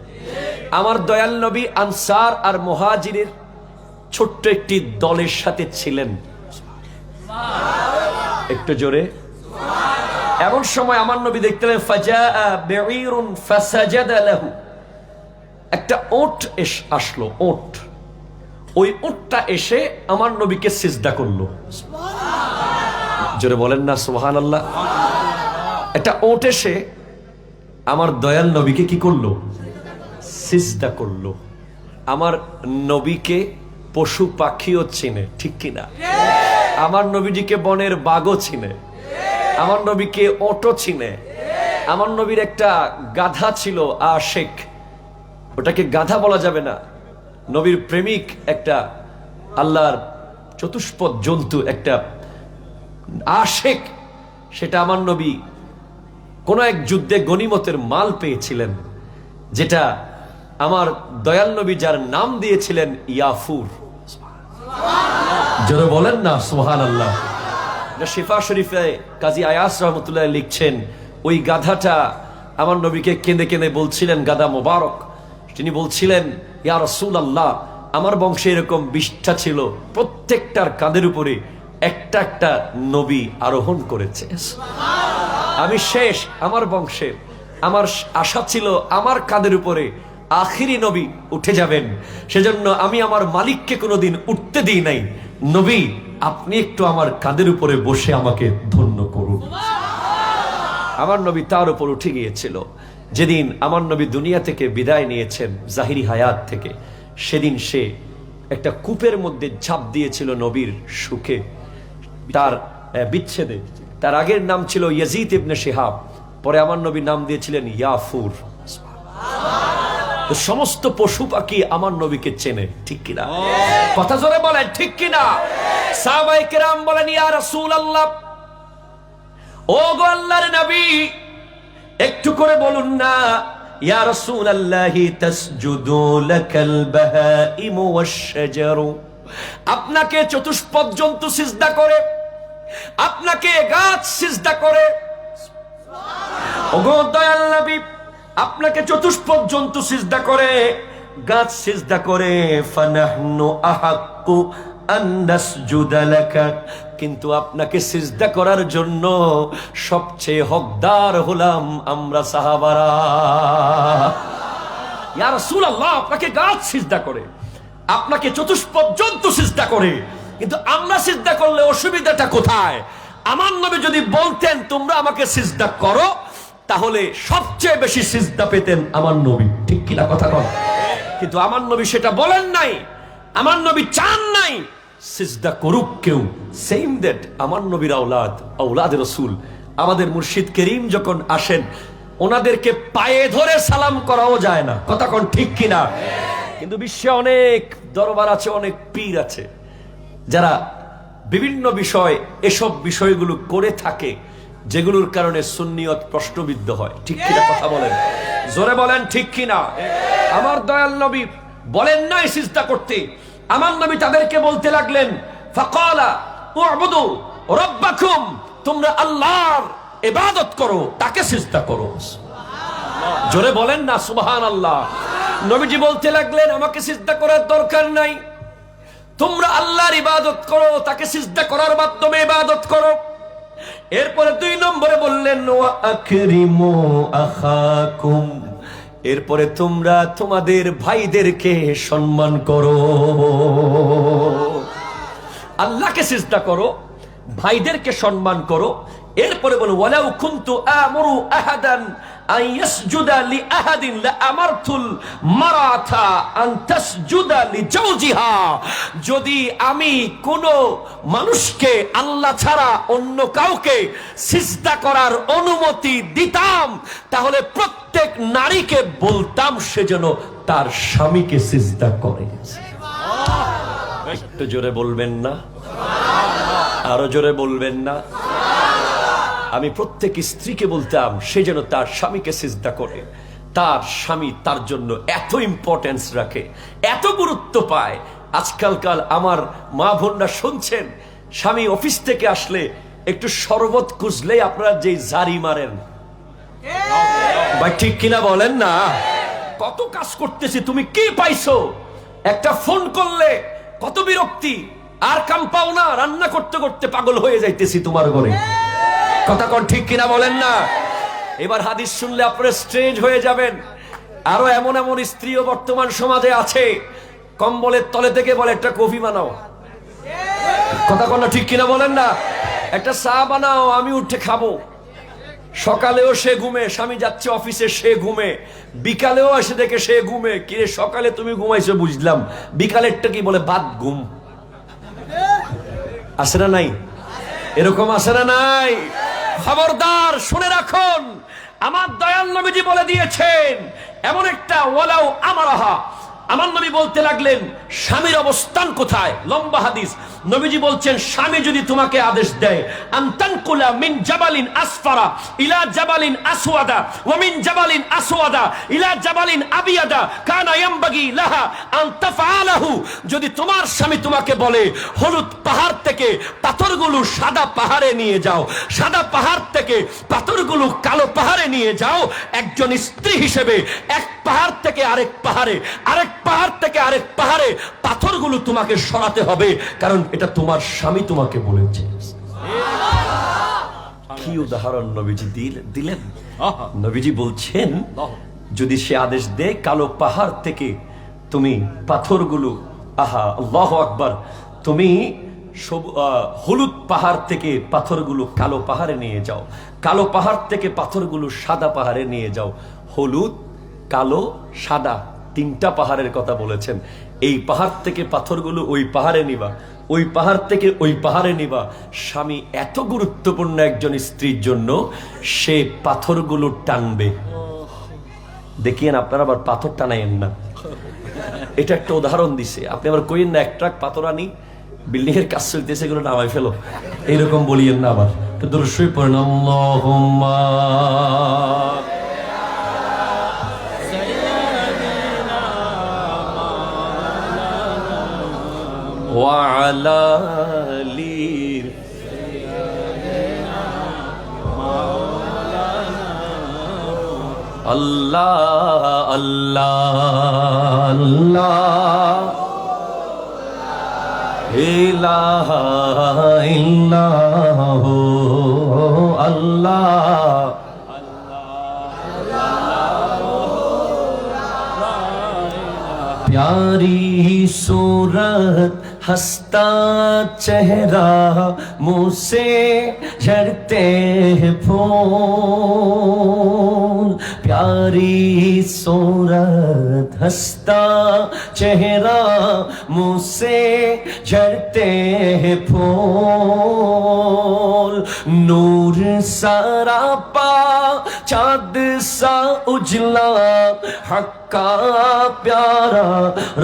আমার দয়াল নবী আনসার আর মুহাজিরের ছোট্ট একটি দলের সাথে ছিলেন। একটু জোরে। এমন সময় আমার নবী দেখতে পেলেন, ফাজাআ বিঈরুন ফাসাজাদা লাহু, একটা ওট আসলো, ওট। ওই ওটটা এসে আমার নবীকে সিজদা করলো। জোরে বলেন না সুবহানাল্লাহ? একটা ওট এসে আমার দয়াল নবীকে কি করলো? সিজদা করলো। আমার নবীকে পশু পাখিও চিনে, ঠিক কিনা? আমার নবীজিকে বনের বাঘও চিনে, আমার নবীকে ওটও চিনে। আমার নবীর একটা গাধা ছিল, আশেক, ওটাকে গাধা বলা যাবে না, নবীর প্রেমিক একটা আল্লাহর চতুষ্পদ জন্তু, একটা আশেক। সেটা আমার নবী কোন এক যুদ্ধে গনিমতের মাল পেয়েছিলেন, যেটা আমার দয়াল নবী যার নাম দিয়েছিলেন ইয়াফুর। জোরে বলেন না সুবহানাল্লাহ? শিফা শরীফে কাজী আয়াস রহমতুল্লাহ লিখছেন, ওই গাধাটা আমার নবীকে কেঁদে কেঁদে বলছিলেন, গাধা মোবারক, তিনি বলছিলেন, ইয়া রাসূলুল্লাহ, আমার বংশে এরকম 20টা ছিল, প্রত্যেকটার কাঁধের উপরে একটা একটা নবী আরোহণ করেছে। আমি শেষ, আমার বংশের, আমার আশা ছিল আমার কাঁধের উপরে আখিরি নবী উঠে যাবেন, সেজন্য আমি আমার মালিককে কোনোদিন উঠতে দিই নাই। নবী, আপনি একটু আমার কাঁধের উপরে বসে আমাকে ধন্য করুন। আমার নবী তার উপর উঠে গিয়েছিল। যেদিন আমার নবী দুনিয়া থেকে বিদায় নিয়েছেন, জাহিরি হায়াত থেকে, সেদিন সে একটা কূপের মধ্যে ঝাঁপ দিয়েছিল নবীর সুখে, তার বিচ্ছেদে, তার আগের নাম ছিল ইয়াজিদ ইবনে শিহাব, পরে আমার নবী নাম দিয়েছিলেন ইয়াফুর। তো সমস্ত পশু পাখি আমার নবীকে চেনে, ঠিক কিনা? কথা জোরে বলেন, ঠিক কিনা? সাহাবায়ে কেরাম বলেন, ইয়া রাসূলুল্লাহ, ও গো আল্লাহর নবী, একটু করে বলুন না, ইয়া রাসূলুল্লাহি তাসজুদু লাকাল বাহাইম ওয়াশ-শাজারু, আপনাকে চতুষ্পদ জন্তু সিজদা করে, আপনাকে গাছ সিজদা করে। ওগো দয়াল নবী, আপনাকে চতুষ্পদ জন্তু সিজদা করে, গাছ সিজদা করে, ফানাহনু আহাক্কু আন নাসজুদা লাকা, কিন্তু আপনাকে সিজদা করার জন্য সবচেয়ে হকদার হলাম আমরা সাহাবারা। ইয়া রাসূলুল্লাহ, আপনাকে গাছ সিজদা করে, আপনাকে চতুষ্পদ জন্তু সিজদা করে, কিন্তু আমরা সিজদা করলে অসুবিধাটা কোথায়? আমার নবী যদি বলতেন তোমরা আমাকে সিজদা করো, তাহলে সবচেয়ে বেশি সিজদা পেতেন আমার নবী, ঠিক কিনা কথা বল? কিন্তু আমার নবী সেটা বলেন নাই, আমার নবী চান নাই সিজদা করুক কেউ। সেম দ্যাট আমার নবীর আওলাদ রাসূল, আমাদের মুর্শিদ করিম যখন আসেন, ওনাদেরকে পায়ে ধরে সালাম করাও যায় না, কথা কোন ঠিক কিনা? কিন্তু বিশ্বে অনেক দরবার আছে, অনেক পীর আছে, যারা বিভিন্ন বিষয়, এসব বিষয়গুলো করে থাকে, যেগুলোর কারণে সুন্নিয়ত প্রশ্নবিদ্ধ হয়, ঠিক কিনা কথা বলেন? জোরে বলেন, ঠিক কিনা? আমার দয়াল নবী বলেন নাই সিজদা করতে, আমার নবী তাদেরকে বলতে লাগলেন, ফাকালা উ'বুদু রাব্বাকুম, তোমরা আল্লাহর ইবাদত করো, তাকে সিজদা করো। জোরে বলেন না সুবহানাল্লাহ। নবীজি বলতে লাগলেন, আমাকে সিজদা করার দরকার নাই, তোমরা আল্লাহর ইবাদত করো, তাকে সিজদা করার মাধ্যমে ইবাদত করো। এরপরে 2 নম্বরে বললেন, ওয়া আকরিমু আখাকুম, এরপরে তোমরা তোমাদের ভাইদেরকে সম্মান করো। আল্লাহকে সিজদা করো, ভাইদেরকে সম্মান করো। এরপরে বলো, ওয়ালাউ কুনতু আমুরু আহাদান আন ইয়াসজুদা লিআহাদিন লাআমারতুল মারাতা আন তাসজুদা লিজাওজিহা, যদি আমি কোন মানুষকে আল্লাহ ছাড়া অন্য কাউকে সিজদা করার অনুমতি দিতাম, তাহলে প্রত্যেক নারীকে বলতাম সে যেন তার স্বামীকে সিজদা করে। একটু জোরে বলবেন না? আরো জোরে বলবেন না? আমি প্রত্যেক স্ত্রীকে বলতাম সে যেন তার স্বামীকে সিজদা করে, তার স্বামী তার জন্য এত ইম্পর্টেন্স রাখে, এত গুরুত্ব পায়। আজকালকাল আমার মা বোনরা শুনছেন, স্বামী অফিস থেকে আসলে একটু শরবত খুঁজলেই আপনারা যে জারি মারেন, ভাই ঠিক কিনা বলেন না? কত কাজ করতেছি, তুমি কি পাইছো? একটা ফোন করলে কত বিরক্তি, আর কাম পাও না, রান্না করতে করতে পাগল হয়ে যাইতেছি তোমার ঘরে, কথা কোন ঠিক কিনা বলেন না? এবার হাদিস শুনলে আপনারা স্ট্রেঞ্জ হয়ে যাবেন। আরো এমন এমন স্ত্রীও বর্তমান সমাজে আছে, কম্বলের তলে থেকে বলে একটা কফি বানাও, কথা কোন ঠিক কিনা বলেন না? একটা চা বানাও, আমি উঠে খাবো। সকালেও সে ঘুমে, স্বামী যাচ্ছে অফিসে সে ঘুমে, বিকালেও এসে দেখে সে ঘুমে। কিরে সকালে তুমি ঘুমাইছো বুঝলাম, বিকালেরটা কি বলে বাদ ঘুম। আসে না নাই? এরকম আসে না নাই? খবরদার, শুনে রাখুন, আমার দয়াল নবীজি বলে দিয়েছেন এমন একটা ওয়ালাউ আমারাহা। আমার নবী বলতে লাগলেন স্বামীর অবস্থান কোথায়, লম্বা হাদিস। নবীজি বলছেন, স্বামী যদি তোমাকে আদেশ দেয়, আনতানকুলা মিন জাবালিন আসফারা ইলা জাবালিন আসওয়াদা ওয়া মিন জাবালিন আসওয়াদা ইলা জাবালিন আবিয়াদা কানা ইয়ামবাগি লাহা আন তাফআলাহু, যদি তোমার স্বামী তোমাকে বলে হলুদ পাহাড় থেকে পাথরগুলো সাদা পাহাড়ে নিয়ে যাও, সাদা পাহাড় থেকে পাথরগুলো কালো পাহাড়ে নিয়ে যাও, একজন স্ত্রী হিসেবে এক পাহাড় থেকে আরেক পাহাড়ে, আরেক পাহাড় থেকে আরেক পাহাড়ে পাথরগুলো তোমাকে সরাতে হবে, কারণ এটা তোমার স্বামী তোমাকে বলেছে। কি উদাহরণ নবীজি দিলেন! নবীজি বলছেন, যদি সে আদেশ দেয় কালো পাহাড় থেকে তুমি পাথরগুলো, আহা আল্লাহু আকবার, তুমি হলুদ পাহাড় থেকে পাথরগুলো কালো পাহাড়ে নিয়ে যাও, কালো পাহাড় থেকে পাথরগুলো সাদা পাহাড়ে নিয়ে যাও। হলুদ, কালো, সাদা 3টা পাহাড়ের কথা বলেছেন। এই পাহাড় থেকে পাথরগুলো ওই পাহাড়ে নিবা, ওই পাহাড় থেকে ওই পাহাড়ে নিবা। স্বামী এত গুরুত্বপূর্ণ একজন স্ত্রীর জন্য সে পাথরগুলো টানবে। দেখিয়েন, আপনারা আবার পাথর টানাইয়েন না, এটা একটা উদাহরণ দিছে। আপনি আবার কইেন না এক ট্রাক পাথর আনি, বিল্ডিং এর কাজ চলতেছে, এগুলো নামাই ফেলো, এইরকম বলিয়েন না। আবার দরুদ শরীফ পড়েন, আল্লাহুম্মা ওয়া আলা আলি আল্লাহ আল্লাহ আল্লাহ ইলাহা ইল্লাহু আল্লাহ प्यारी सूरत हंसता चेहरा मुँह से झड़ते हैं फूल। प्यारी सूरत हंसता चेहरा मुँह से झड़ते हैं फूल। नूर सारा पा चाँद सा उजला हक्का प्यारा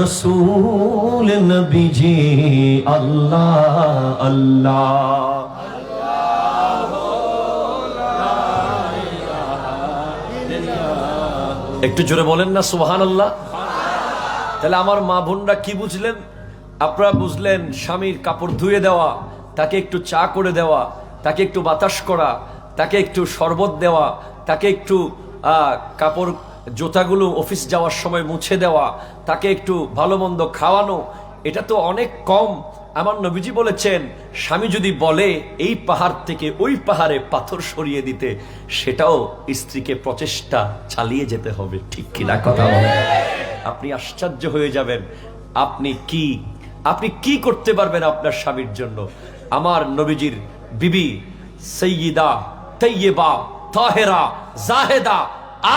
रसूल नबी जी अल्लाह अल्लाह। একটু জোরে বলেন না সুবহানাল্লাহ। তাহলে আমার মা বোনরা কি বুঝলেন? আপনারা বুঝলেন স্বামীর কাপড় ধুয়ে দেওয়া, তাকে একটু চা করে দেওয়া, তাকে একটু বাতাস করা, তাকে একটু শরবত দেওয়া, তাকে একটু কাপড় জুতাগুলো অফিস যাওয়ার সময় মুছে দেওয়া, তাকে একটু ভালো মন্দ খাওয়ানো, এটা তো অনেক কম। আমার নবীজি বলেছেন স্বামী যদি বলে এই পাহাড় থেকে ওই পাহাড়ে পাথর সরিয়ে দিতে, সেটাও স্ত্রীকে প্রচেষ্টা চালিয়ে যেতে হবে। ঠিক কিনা কথা বলেন? আপনি আশ্চর্য হয়ে যাবেন আপনি কি করতে পারবেন আপনার স্বামীর জন্য। আমার নবীজির বিবি সৈয়দা তৈয়বা তাহেরা জাহেদা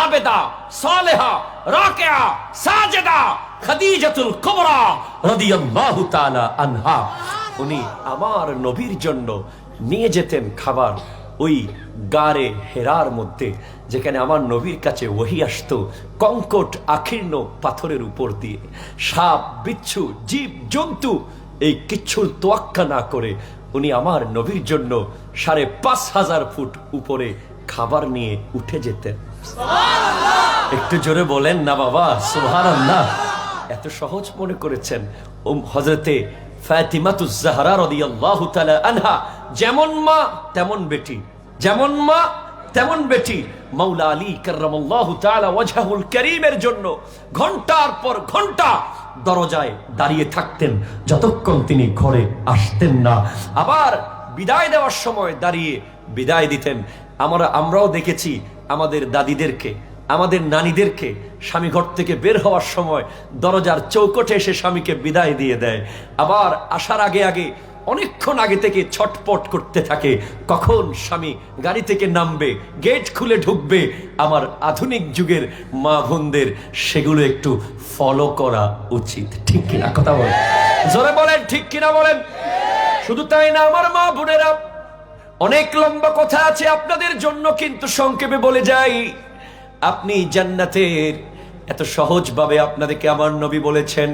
আবেদা সালেহা রাকিয়া সাজেদা খাদিজাতুল কুবরা রাদিয়াল্লাহু তাআলা আনহা, উনি আমার নবীর জন্য নিয়ে যেতেন খাবার ওই গারে হেরার মধ্যে, যেখানে আমার নবীর কাছে ওহী আসতো কঙ্কট আকীর্ণ পাথরের উপর দিয়ে। সাপ বিচ্ছু জীব জন্তু এই কিচ্ছুর তোয়াক্কা না করে উনি আমার নবীর জন্য ৫,৫০০ ফুট উপরে খাবার নিয়ে উঠে যেতেন। একটু জোরে বলেন না বাবা সুবহানাল্লাহ। এত সহজ মনে করেছেন? হযরতে ফাতিমাতুজ জাহরা রাদিয়াল্লাহু তাআলা আনহা যেমন মা তেমন বেটি, যেমন মা তেমন বেটি। মাওলা আলী কাররামাল্লাহু তাআলা ওয়াজহুল কারীমের জন্য ঘন্টার পর ঘন্টা দরজায় দাঁড়িয়ে থাকতেন যতক্ষণ তিনি ঘরে আসতেন না। আবার বিদায় দেওয়ার সময় দাঁড়িয়ে বিদায় দিতেন। আমরাও দেখেছি আমাদের দাদিদেরকে, আমাদের নানীদেরকে স্বামী ঘর থেকে বের হওয়ার সময় দরজার চৌকটে এসে স্বামীকে বিদায় দিয়ে দেয়। আবার আসার আগে আগে অনেকক্ষণ আগে থেকে ছটপট করতে থাকে কখন স্বামী গাড়ি থেকে নামবে, গেট খুলে ঢুকবে। আমার আধুনিক যুগের মা বোনদের সেগুলো একটু ফলো করা উচিত। ঠিক কিনা কথা বলেন? জোরে বলেন ঠিক কিনা বলেন। শুধু তাই না আমার মা বোনেরা, অনেক লম্বা কথা আছে আপনাদের জন্য, কিন্তু সংক্ষেপে বলে যাই। আপনি জান্নাতের এত সহজভাবে আপনাদেরকে আমার নবী বলেছেন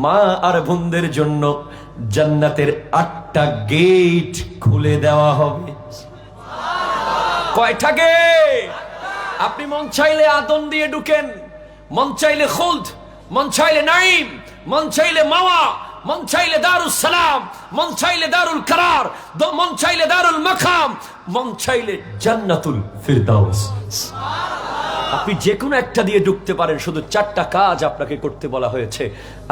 মা আর বোনদের জন্য জান্নাতের ৮টা গেট খুলে দেওয়া হবে। কয়টা গেট? আপনি মন চাইলে আদন দিয়ে ঢুকেন, মন চাইলে খুলদ, মন চাইলে নাইম, মন চাইলে মাওয়া, মন চাইলে দারুস সালাম, মন চাইলে দারুল কারার, মন চাইলে দারুল মাকাম, মন চাইলে জান্নাতুল ফিরদাউস। আপনি যে কোনো একটা দিয়ে ঢুকতে পারেন। শুধু 4টা কাজ আপনাকে করতে বলা হয়েছে।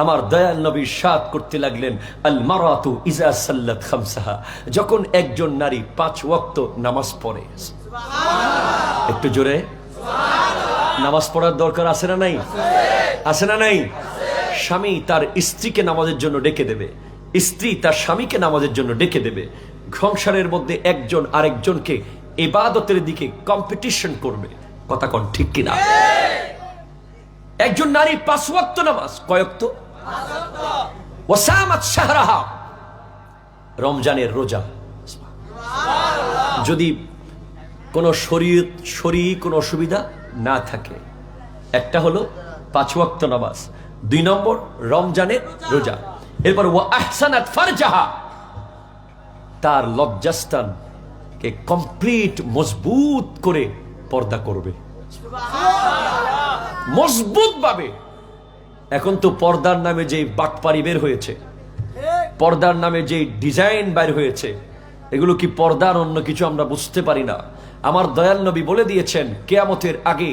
আমার দয়াল নবী ইরশাদ করতে লাগলেন, আল মারাতু ইজা সাল্লাত খামসাহা, যখন একজন নারী 5 ওয়াক্ত নামাজ পড়ে। সুবহানাল্লাহ। একটু জোরে সুবহানাল্লাহ। নামাজ পড়ার দরকার আছে না নাই? আছে না নাই? স্বামী তার স্ত্রীকে নামাজের জন্য ডেকে দেবে, স্ত্রী তার স্বামীকে নামাজের জন্য ডেকে দেবে। সংসারের মধ্যে একজন আরেকজনকে ইবাদতের দিকে কম্পিটিশন করবে। কথা কোন ঠিক কিনা? একজন নারী 5 ওয়াক্ত নামাজ, কয় ওয়াক্ত? 5 ওয়াক্ত। ওয়াসামাত শাহরাহা, রমজানের রোজা। যদি কোনো শরীর কোনো অসুবিধা না থাকে, একটা হলো 5 ওয়াক্ত নামাজ, 2 নম্বর রমজানের রোজা। এরপর ওয়া আহসানাত ফারজাহা, তার লজ্জাস্থানকে কমপ্লিট মজবুত করে পর্দা করবে, মজবুত ভাবে। এখন তো পর্দার নামে যে বাটপারি বের হয়েছে, পর্দার নামে যে ডিজাইন বের হয়েছে, এগুলো কি পর্দার অন্য কিছু আমরা বুঝতে পারি না। আমার দয়াল নবী বলে দিয়েছেন কিয়ামতের আগে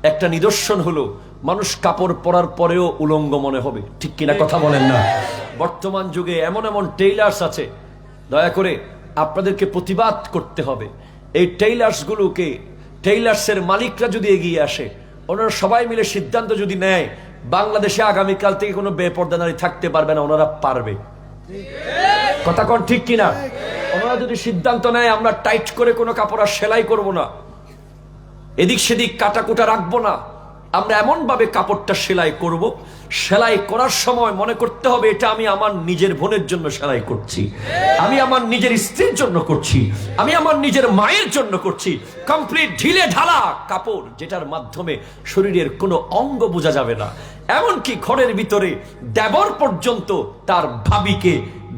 একটা নিদর্শন হলো মানুষ কাপড় পরার পরেও উলঙ্গ মনে হবে। ঠিক কিনা কথা বলেন না? বর্তমান যুগে এমন এমন টেইলার্স আছে, দয়া করে আপনাদেরকে প্রতিবাদ করতে হবে। এই টেইলার্সগুলোকে, টেইলার্সের মালিকরা যদি এগিয়ে আসে, ওনারা সবাই মিলে সিদ্ধান্ত যদি নেয় বাংলাদেশে আগামীকাল থেকে কোনো বেপর্দা নারী থাকতে পারবে না, ওনারা পারবে। কথা কোন ঠিক কিনা? ওনারা যদি সিদ্ধান্ত নেয় আমরা টাইট করে কোনো কাপড় আর সেলাই করব না, এদিক সেদিক কাটাকুটা রাখবো না, আমরা এমন ভাবে কাপড়টা সেলাই করব, সেলাই করার সময় মনে করতে হবে এটা আমি আমার নিজের বোনের জন্য সেলাই করছি, আমি আমার নিজের স্ত্রীর জন্য করছি, আমি আমার নিজের মায়ের জন্য করছি। কমপ্লিট ঢিলে ঢালা কাপড়, যেটার মাধ্যমে শরীরের কোনো অঙ্গ বোঝা যাবে না। এমনকি ঘরের ভিতরে দেবর পর্যন্ত তার ভাবিকে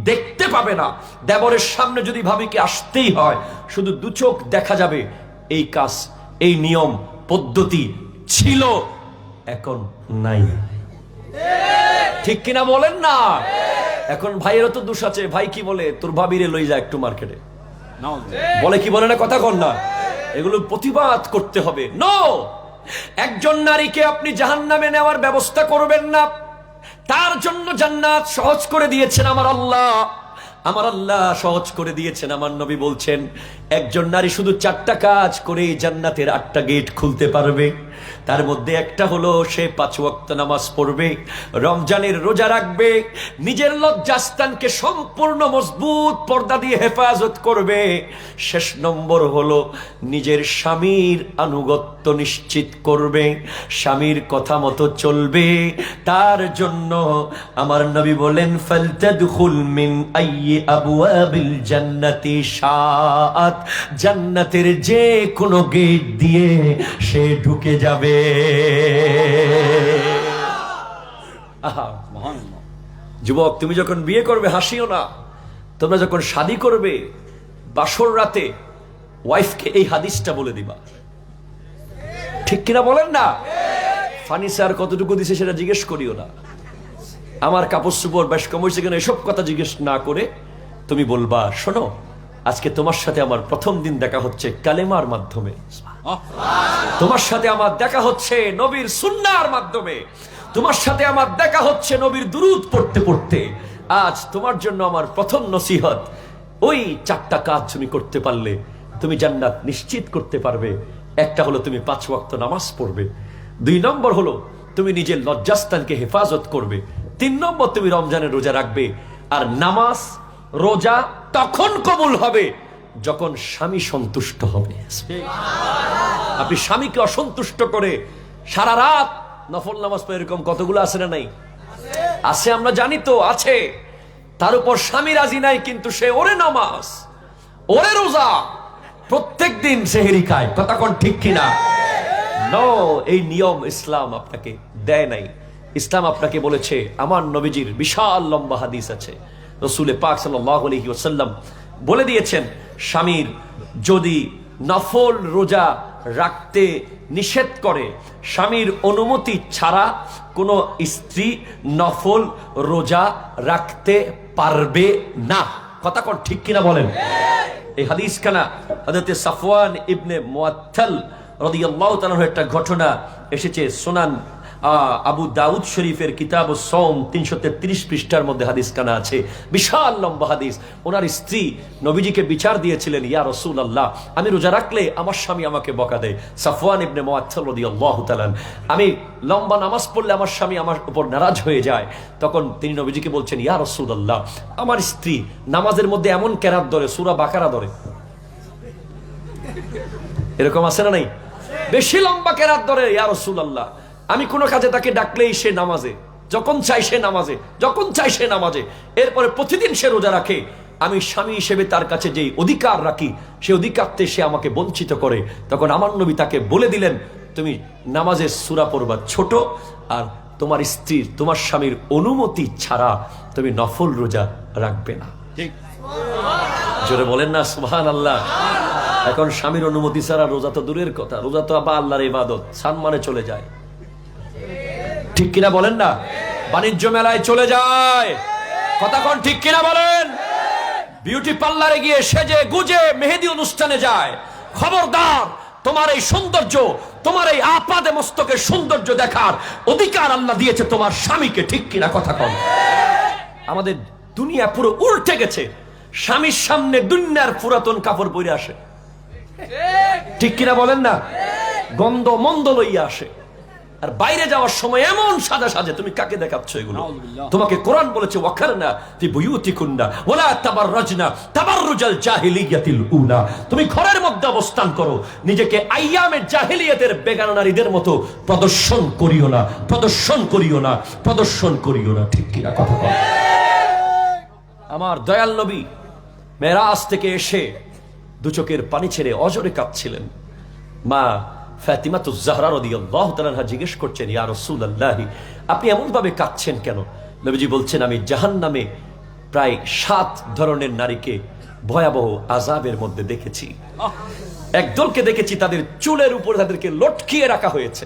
দেখতে পাবে না। দেবরের সামনে যদি ভাবিকে আসতেই হয় শুধু 2 চোখ দেখা যাবে। এই কাজ, এই নিয়ম পদ্ধতি ছিল, এখন নাই। ঠিক কিনা বলেন না? এখন ভাইয়েরও তো দোষ আছে। ভাই কি বলে, তোর ভাবিরে লই যা একটু মার্কেটে, বলে কি বলে না, কথা কন না? এগুলো প্রতিবাদ করতে হবে। নো, একজন নারীকে আপনি জাহান্নামে নেওয়ার ব্যবস্থা করবেন না, তার জন্য জান্নাত সহজ করে দিয়েছেন আমার আল্লাহ। আমার আল্লাহ সহজ করে দিয়েছেন। আমার নবী বলছেন একজন নারী শুধু 4টা কাজ করে জান্নাতের 8টা গেট খুলতে পারবে। তার মধ্যে একটা হলো সে 5 ওয়াক্ত নামাজ পড়বে, রমজানের রোজা রাখবে, নিজের লজ্জাস্থানকে সম্পূর্ণ মজবুত পর্দা দিয়ে হেফাজত করবে। শেষ নম্বর হলো নিজের স্বামীর আনুগত্য নিশ্চিত করবে, স্বামীর কথা মতো চলবে। তার জন্য আমার নবী বলেন ফালতাদখুল মিন আইয়ি আবওয়াবিল জান্নাতি শাআত, জান্নাতের যে কোনো গেট দিয়ে সে ঢুকে যাবে। যুবক, তুমি যখন বিয়ে করবে হাসিও না। তোমরা যখন শাদী করবে বাসর রাতে ওয়াইফকে এই হাদিসটা বলে দিবা। ঠিক কিনা বলেন না? ফার্নিচার কতটুকু দিছে সেটা জিজ্ঞেস করিও না, আমার কাপড় চোপড় বেশ কম হয়েছে কেন, এসব কথা জিজ্ঞেস না করে তুমি বলবা শোনো, আজকে তোমার সাথে আমার প্রথম দিন দেখা হচ্ছে কালেমার মাধ্যমে, তোমার সাথে আমার দেখা হচ্ছে নবীর সুন্নাহর মাধ্যমে, তোমার সাথে আমার দেখা হচ্ছে নবীর দুরূদ পড়তে পড়তে। আজ তোমার জন্য আমার প্রথম নসিহত, ওই 4টা কাজ তুমি করতে পারলে তুমি জান্নাত নিশ্চিত করতে পারবে। একটা হলো তুমি 5 ওয়াক্ত নামাজ পড়বে, 2 নম্বর হলো তুমি নিজের লজ্জাস্থানকে হেফাজত করবে, 3 নম্বর তুমি রমজানের রোজা রাখবে। আর নামাজ রোজা তখন কবুল হবে যখন স্বামী সন্তুষ্ট হবে। আপনি স্বামীকে অসন্তুষ্ট করে সারা রাত নফল নামাজ পড়ে, এরকম কতগুলো আছে না নাই? আছে, আমরা জানি তো আছে। তার উপর স্বামী রাজি নাই, কিন্তু সে ওরে নামাজ, ওরে রোজা, প্রত্যেক দিন সেহরি খায়। কথা কোন ঠিক কিনা? নো, এই নিয়ম ইসলাম আপনাকে দেয় নাই। ইসলাম আপনাকে বলেছে, আমার নবীজির বিশাল লম্বা হাদিস আছে, রাসূল পাক সাল্লাল্লাহু আলাইহি ওয়াসাল্লাম বলে দিয়েছেন স্বামীর যদি নফল রোজা রাখতে নিষেধ করে, স্বামীর অনুমতি ছাড়া কোনো স্ত্রী নফল রোজা রাখতে পারবে না। কথা কোন ঠিক কিনা বলেন? এই হাদিস খানা হযরত সাফওয়ান ইবনে মুআত্তাল রাদিয়াল্লাহু তাআলার একটা ঘটনা এসেছে সুনান আবু দাউদ শরীফের কিতাবুস সাওম 333 পৃষ্ঠার মধ্যে হাদিস কানা আছে, বিশাল লম্বা হাদিস। ওনার স্ত্রী নবীজিকে বিচার দিয়েছিলেন, ইয়া রাসূলুল্লাহ, আমি রোজা রাখলে আমার স্বামী আমাকে বকা দেয়। সাফওয়ান ইবনে মুআত্তাল রাদিয়াল্লাহু তাআলা, আমি লম্বা নামাজ পড়লে আমার স্বামী আমার উপর নারাজ হয়ে যায়। তখন তিনি নবীজিকে বলছেন, ইয়া রাসূলুল্লাহ, আমার স্ত্রী নামাজের মধ্যে এমন কেরাত ধরে, সূরা বাকারা ধরে। এরকম আছে না নাই? বেশি লম্বা কেরাত ধরে। ইয়া রাসূলুল্লাহ, আমি কোনো কাজে তাকে ডাকলেই সে নামাজে, যখন চাই সে নামাজে, যখন চাই সে নামাজে। এরপরে প্রতিদিন সে রোজা রাখে, আমি স্বামী হিসেবে তার কাছে যেই অধিকার রাখি সেই অধিকারতে সে আমাকে বঞ্চিত করে, তখন আমার নবী তাকে বলে দিলেন, তুমি নামাজের সূরা পড়বা ছোট, আর তোমার স্ত্রীর, তোমার স্বামীর অনুমতি ছাড়া তুমি নফল রোজা রাখবে না। জোরে বলেন না সুবহানাল্লাহ। এখন স্বামীর অনুমতি ছাড়া রোজা তো দূরের কথা, রোজা তো আবার আল্লাহর ইবাদত, সম্মানে চলে যায়, ঠিক কিনা বলেন না? বাণিজ্য মেলায় চলে যায়, কথা কোন ঠিক কিনা বলেন? বিউটি পার্লারে গিয়ে সেজে গুজে মেহেদি অনুষ্ঠানে যায়। খবরদার, তোমার এই সৌন্দর্য, তোমার এই আপাদে মস্তকের সৌন্দর্য দেখার অধিকার আল্লাহ দিয়েছে তোমার স্বামীকে, ঠিক কিনা কথা কম? আমাদের দুনিয়া পুরো উল্টে গেছে, স্বামীর সামনে দুনিয়ার পুরাতন কাপড় পরে আসে, ঠিক কিনা বলেন না? গন্ধ মন্দ লইয়া আসে, আর বাইরে যাওয়ার সময় এমন সাজা সাজে, তুমি কাকে দেখাচ্ছ এগুলো? তোমাকে কোরআন বলেছে ওয়াকারনা ফি বুয়ুতিকুন্না ওয়ালা তাবাররাজনা তাবাররুজাল জাহিলিয়াতিল উলা, তুমি ঘরের মধ্যে অবস্থান করো, নিজেকে আইয়ামের জাহিলিয়াতের বেগানা নারীদের মতো প্রদর্শন করিও না, প্রদর্শন করিও না, প্রদর্শন করিও না, ঠিক কিনা কথা বল? আমার দয়াল নবী মেরাজ থেকে এসে দু চোখের পানি ছেড়ে অজরে কাঁদছিলেন। মা ফাতিমাতুজ জাহরা রাদিয়াল্লাহু তাআলা আনহা জিজ্ঞেস করছেন, ইয়া রাসূলুল্লাহ, আপনি এমন ভাবে কাঁদছেন কেন? নবীজি বলছেন, আমি জাহান্নামে প্রায় 7 ধরনের নারীকে ভয়াবহ আযাবের মধ্যে দেখেছি। একদলকে দেখেছি তাদের চুলের উপর তাদেরকে লটকিয়ে রাখা হয়েছে,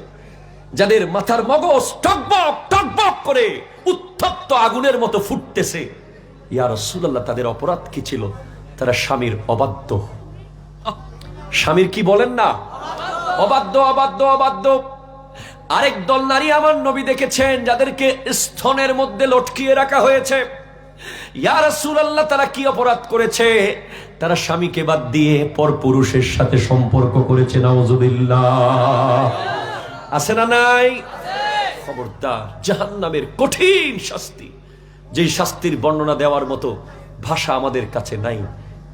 যাদের মাথার মগজ টকবক টকবক করে উত্তপ্ত আগুনের মতো ফুটতেছে। ইয়া রাসূলুল্লাহ, তাদের অপরাধ কি ছিল? তারা স্বামীর অবাধ্য। স্বামীর কি বলেন না? অবাধ্য, অবাধ্য, অবাধ্য। আরেক দল নারী আমার নবী দেখেছেন যাদেরকে স্তনের মধ্যে লটকিয়ে রাখা হয়েছে। ইয়া রাসূলুল্লাহ, তারা কি অপরাধ করেছে? তারা স্বামীকে বাদ দিয়ে পরপুরুষের সাথে সম্পর্ক করেছে। নাউযুবিল্লাহ। আছে না নাই? খবরদার, জাহান্নামের কঠিন শাস্তি, যেই শাস্তির বর্ণনা দেওয়ার মতো ভাষা আমাদের কাছে নাই।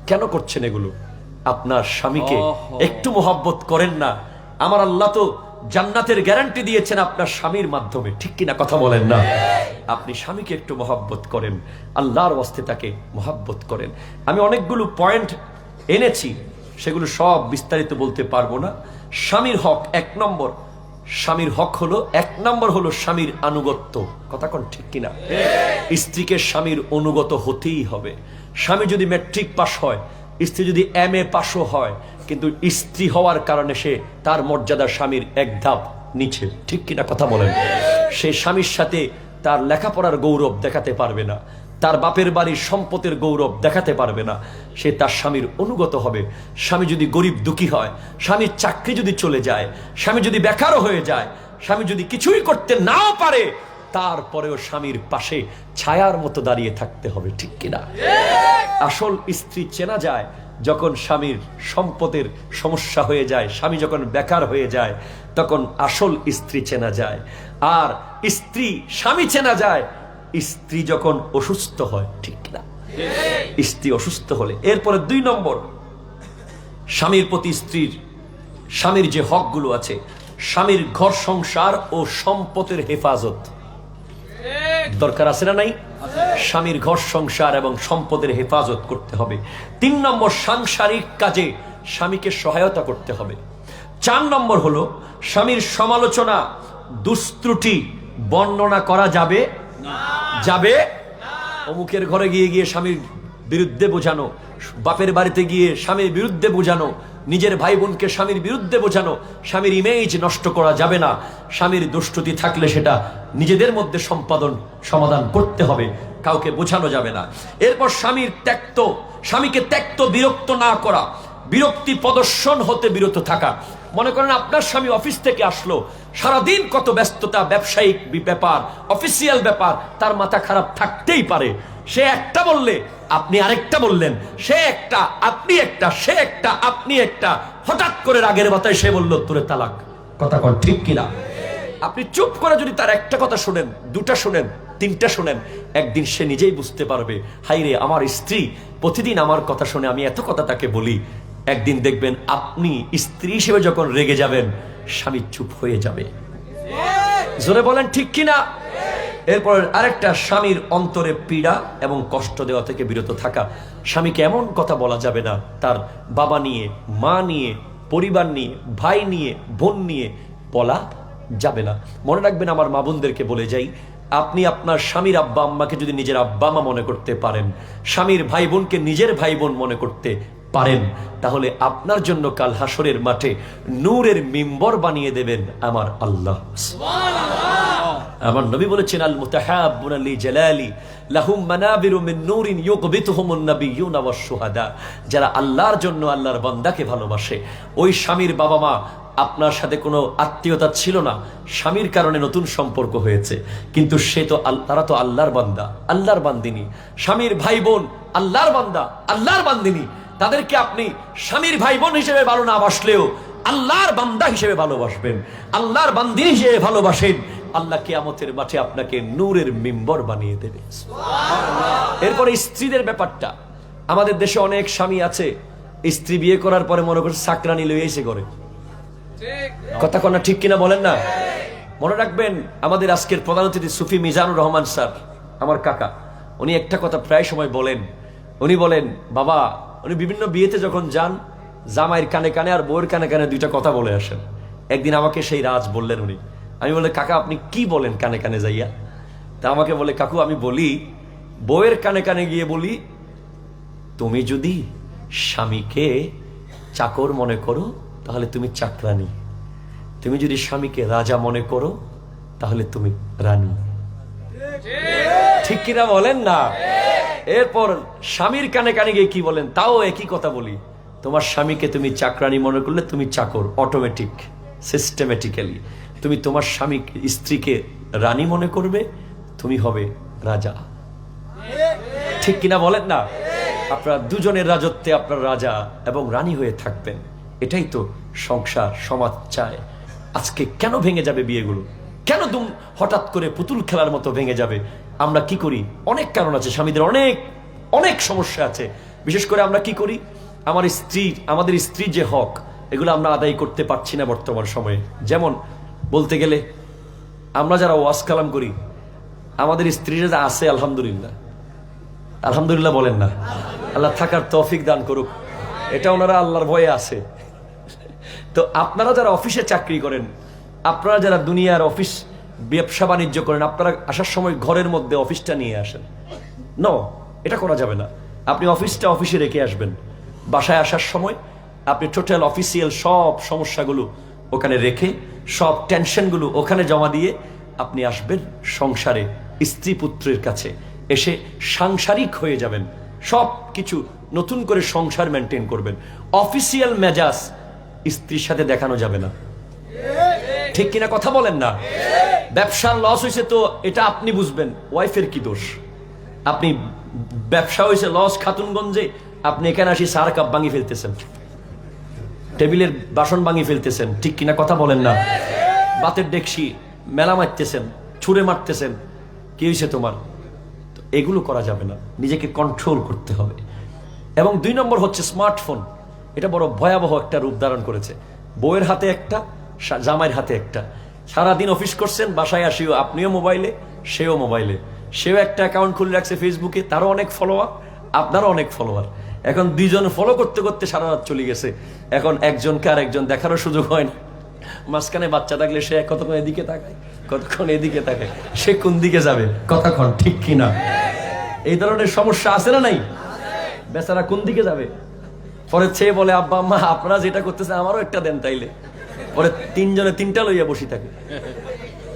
কেন করছেন এগুলো? আপনার স্বামীকে একটু মোহাব্বত করেন না? আমার আল্লাহ তো জান্নাতের গ্যারান্টি দিয়েছেন আপনার স্বামীর মাধ্যমে, ঠিক কিনা কথা বলেন না? আপনি স্বামীকে একটু মোহাব্বত করেন, আল্লাহর ওয়াস্তে তাকে মোহাব্বত করেন। আমি অনেকগুলো পয়েন্ট এনেছি, সেগুলো সব বিস্তারিত বলতে পারবো না। স্বামীর হক 1 নম্বর, স্বামীর হক হলো 1 নম্বর হলো স্বামীর আনুগত্য। কথা কোন ঠিক কিনা? স্ত্রীকে স্বামীর অনুগত হতেই হবে। স্বামী যদি ম্যাট্রিক পাস হয়, স্ত্রী যদি MA পাশও হয়, কিন্তু স্ত্রী হওয়ার কারণে সে তার মর্যাদা স্বামীর 1 ধাপ নিচে, ঠিক কিনা কথা বলেন? সে স্বামীর সাথে তার লেখাপড়ার গৌরব দেখাতে পারবে না, তার বাপের বাড়ির সম্পদের গৌরব দেখাতে পারবে না। সে তার স্বামীর অনুগত হবে। স্বামী যদি গরিব দুঃখী হয়, স্বামীর চাকরি যদি চলে যায়, স্বামী যদি বেকারও হয়ে যায়, স্বামী যদি কিছুই করতে নাও পারে, তারপরেও স্বামীর পাশে ছায়ার মতো দাঁড়িয়ে থাকতে হবে, ঠিক কিনা? আসল স্ত্রী চেনা যায় যখন স্বামীর সম্পদের সমস্যা হয়ে যায়, স্বামী যখন বেকার হয়ে যায়, তখন আসল স্ত্রী চেনা যায়। আর স্ত্রী স্বামী চেনা যায় স্ত্রী যখন অসুস্থ হয়, ঠিক কিনা? স্ত্রী অসুস্থ হলে। এরপরে 2 নম্বর, স্বামীর প্রতি স্বামীর যে হকগুলো আছে, স্বামীর ঘর সংসার ও সম্পদের হেফাজত দরকার আছে না নাই? স্বামীর ঘর সংসার এবং সম্পদের হেফাজত করতে হবে। 3 নম্বর, সাংসারিক কাজে স্বামীকে সহায়তা করতে হবে। 4 নম্বর হলো স্বামীর সমালোচনা, দুস্ত্রুটি বর্ণনা করা যাবে যাবে অমুকের ঘরে গিয়ে গিয়ে স্বামীর বিরুদ্ধে বোঝানো, বাপের বাড়িতে গিয়ে স্বামীর বিরুদ্ধে বোঝানো, নিজের ভাই বোনকে স্বামীর বিরুদ্ধে বোঝানো। স্বামীর ইমেজ নষ্ট করা যাবে না। স্বামীর দুষ্টুতি থাকলে সেটা নিজেদের মধ্যে সমাধান করতে হবে, কাউকে বোঝানো যাবে না। এরপর স্বামীকে ত্যক্ত বিরক্ত না করা, বিরক্তি প্রদর্শন হতে বিরত থাকা। মনে করেন আপনার স্বামী অফিস থেকে আসলো, সারাদিন কত ব্যস্ততা, ব্যবসায়িক ব্যাপার, অফিসিয়াল ব্যাপার, তার মাথা খারাপ থাকতেই পারে। সে একটা বললে আপনি আরেকটা বললেন, সে একটা আপনি একটা, সে একটা আপনি একটা, হঠাৎ করে রাগের মাথায় সে বলল তোরে তালাক। কথা কন ঠিক কিনা? আপনি চুপ করে যদি তার একটা কথা শুনেন, 2টা শুনেন, 3টা শুনেন, একদিন সে নিজেই বুঝতে পারবে, হাই রে আমার স্ত্রী প্রতিদিন আমার কথা শুনে, আমি এত কথা তাকে বলি। একদিন দেখবেন আপনি স্ত্রী হিসেবে যখন রেগে যাবেন, স্বামী চুপ হয়ে যাবে। জোরে বলেন ঠিক কিনা? এরপর আরেকটা, স্বামীর অন্তরে পীড়া এবং কষ্ট দেওয়া থেকে বিরত থাকা। স্বামীকে এমন কথা বলা যাবে না তার বাবা নিয়ে, মা নিয়ে, পরিবার নিয়ে, ভাই নিয়ে, বোন নিয়ে বলা যাবে না। মনে রাখবেন, আমার মা বোনদেরকে বলে যাই, আপনি আপনার স্বামীর আব্বা আম্মাকে যদি নিজের আব্বা মা মনে করতে পারেন, স্বামীর ভাই বোনকে নিজের ভাই বোন মনে করতে পারেন, তাহলে আপনার জন্য কাল হাসরের মাঠে নূরের মিম্বর বানিয়ে দেবেন আমার আল্লাহ। আমার নবী বলেছেন, আল মুতাহাব্বুনা লি জালালি লাহুম মানাবিরু মিন নূরিন ইউকবিতুহুমুন নাবিয়্যুনা ওয়াশ শুহাদা। যারা আল্লাহর জন্য আল্লাহর বান্দাকে ভালোবাসে, ওই স্বামীর বাবা মা আপনার সাথে কোনো আত্মীয়তা ছিল না, স্বামীর কারণে নতুন সম্পর্ক হয়েছে, কিন্তু তারা তো আল্লাহর বান্দা, আল্লাহর বান্দিনী। স্বামীর ভাই বোন আল্লাহর বান্দা, আল্লাহর বান্দিনী। তাদেরকে আপনি স্বামীর ভাই বোন হিসেবে ভালো না বাসলেও আল্লাহর বান্দা হিসেবে ভালোবাসবেন, আল্লাহর বান্দিনী হিসেবে ভালোবাসেন। আল্লাহ কিয়ামতের মাঠে আপনাকে নূরের মিম্বর বানিয়ে দেবে। এরপরে স্ত্রীদের ব্যাপারটা, আমাদের দেশে অনেক স্বামী আছে, স্ত্রী বিয়ে করার পরে মনে করছে চাকরানি লইয়া এসে করে। কথা কনা ঠিক কিনা বলেন না? মনে রাখবেন, আমাদের আজকের প্রধান অতিথি সুফি মিজানুর রহমান স্যার, আমার কাকা, উনি একটা কথা প্রায় সময় বলেন। উনি বলেন, বাবা, উনি বিভিন্ন বিয়েতে যখন যান, জামাইয়ের কানে কানে আর বউয়ের কানে কানে দুইটা কথা বলে আসেন। একদিন আমাকে সেই রাজ বললেন উনি। আমি বলে, কাকা আপনি কি বলেন কানে কানে যাইয়া? তা আমাকে বলে, কাকু আমি বলি, বউয়ের কানে কানে গিয়ে বলি, তুমি যদি স্বামীকে চাকর মনে করো তাহলে তুমি চাকরানী, তুমি যদি স্বামীকে রাজা মনে করো তাহলে তুমি রানী। ঠিক কিনা বলেন না? এরপর স্বামীর কানে কানে গিয়ে কি বলেন, তাও একই কথা বলি, তোমার স্বামীকে তুমি চাকরানী মনে করলে তুমি চাকর, অটোমেটিক সিস্টেমেটিক্যালি। তুমি তোমার স্বামী স্ত্রীকে রানী মনে করবে, তুমি হবে রাজা। ঠিক কিনা বলেন না? আপনারা দুজনের রাজত্বে আপনার রাজা এবং রানী হয়ে থাকবেন। এটাই তো সংসার, সমাজ চায়। আজকে কেন ভেঙে যাবে বিয়েগুলো? কেন হঠাৎ করে পুতুল খেলার মতো ভেঙে যাবে? আমরা কি করি? অনেক কারণ আছে, স্বামীদের অনেক অনেক সমস্যা আছে। বিশেষ করে আমরা কি করি, আমাদের স্ত্রীর যে হক, এগুলো আমরা আদায় করতে পারছি না বর্তমান সময়ে। যেমন বলতে গেলে, আমরা যারা ওয়াজ কালাম করি, আমাদের স্ত্রীরা যা আছে, আলহামদুলিল্লাহ, আলহামদুলিল্লাহ বলেন না? আল্লাহ থাকার তৌফিক দান করুক। এটা ওনারা আল্লাহর ভয়ে আছে। তো আপনারা যারা অফিসে চাকরি করেন, আপনারা যারা দুনিয়ার অফিস ব্যবসা বাণিজ্য করেন, আপনারা আসার সময় ঘরের মধ্যে অফিসটা নিয়ে আসেন। নো, এটা করা যাবে না। আপনি অফিসটা অফিসে রেখে আসবেন। বাসায় আসার সময় আপনি টোটাল অফিসিয়াল সব সমস্যাগুলো ওখানে রেখে, সব টেনশনগুলো ওখানে জমা দিয়ে আপনি আসবেন সংসারে, স্ত্রী পুত্রের কাছে এসে সাংসারিক হয়ে যাবেন। সব কিছু নতুন করে সংসার মেনটেন করবেন। অফিসিয়াল মেজাজ স্ত্রীর সাথে দেখানো যাবে না। ঠিক কিনা কথা বলেন না? ব্যবসার লস হয়েছে তো এটা আপনি বুঝবেন, ওয়াইফের কি দোষ? আপনি ব্যবসা হয়েছে লস খাতুনগঞ্জে, আপনি এখানে আসি সার কাপ ভাঙি ফেলতেছেন, টেবিলের বাসন ভাঙি ফেলতেছেন। ঠিক কিনা কথা বলেন না? বাতের ডেকসি মেলা মারতেছেন, ছুঁড়ে মারতেছেন। কি হয়েছে তোমার? এগুলো করা যাবে না, নিজেকে কন্ট্রোল করতে হবে। এবং 2 নম্বর হচ্ছে স্মার্টফোন। এটা বড় ভয়াবহ একটা রূপ ধারণ করেছে। বউয়ের হাতে একটা, জামাইয়ের হাতে একটা। সারাদিন অফিস করছেন, বাসায় আসিও আপনিও মোবাইলে, সেও মোবাইলে। সেও একটা অ্যাকাউন্ট খুলে রাখছে ফেসবুকে, তারও অনেক ফলোয়ার, আপনারও অনেক ফলোয়ার। এখন 2 জন ফলো করতে করতে সারা রাত চলে গেছে। এখন একজনকে আর একজন দেখারও সুযোগ হয় না। মাঝখানে বাচ্চা থাকলে সে কতক্ষণ এদিকে তাকায়, কতক্ষণ এদিকে তাকায়, সে কোন দিকে যাবে? কতক্ষণ, ঠিক কিনা? এই ধরনের সমস্যা আছে না নাই? বেচারা কোন দিকে যাবে? পরে ছেলে বলে, আব্বা আম্মা আপনারা যেটা করতেছেন আমারও একটা দেন তাইলে। পরে 3 জনে 3টা লইয়া বসে থাকে।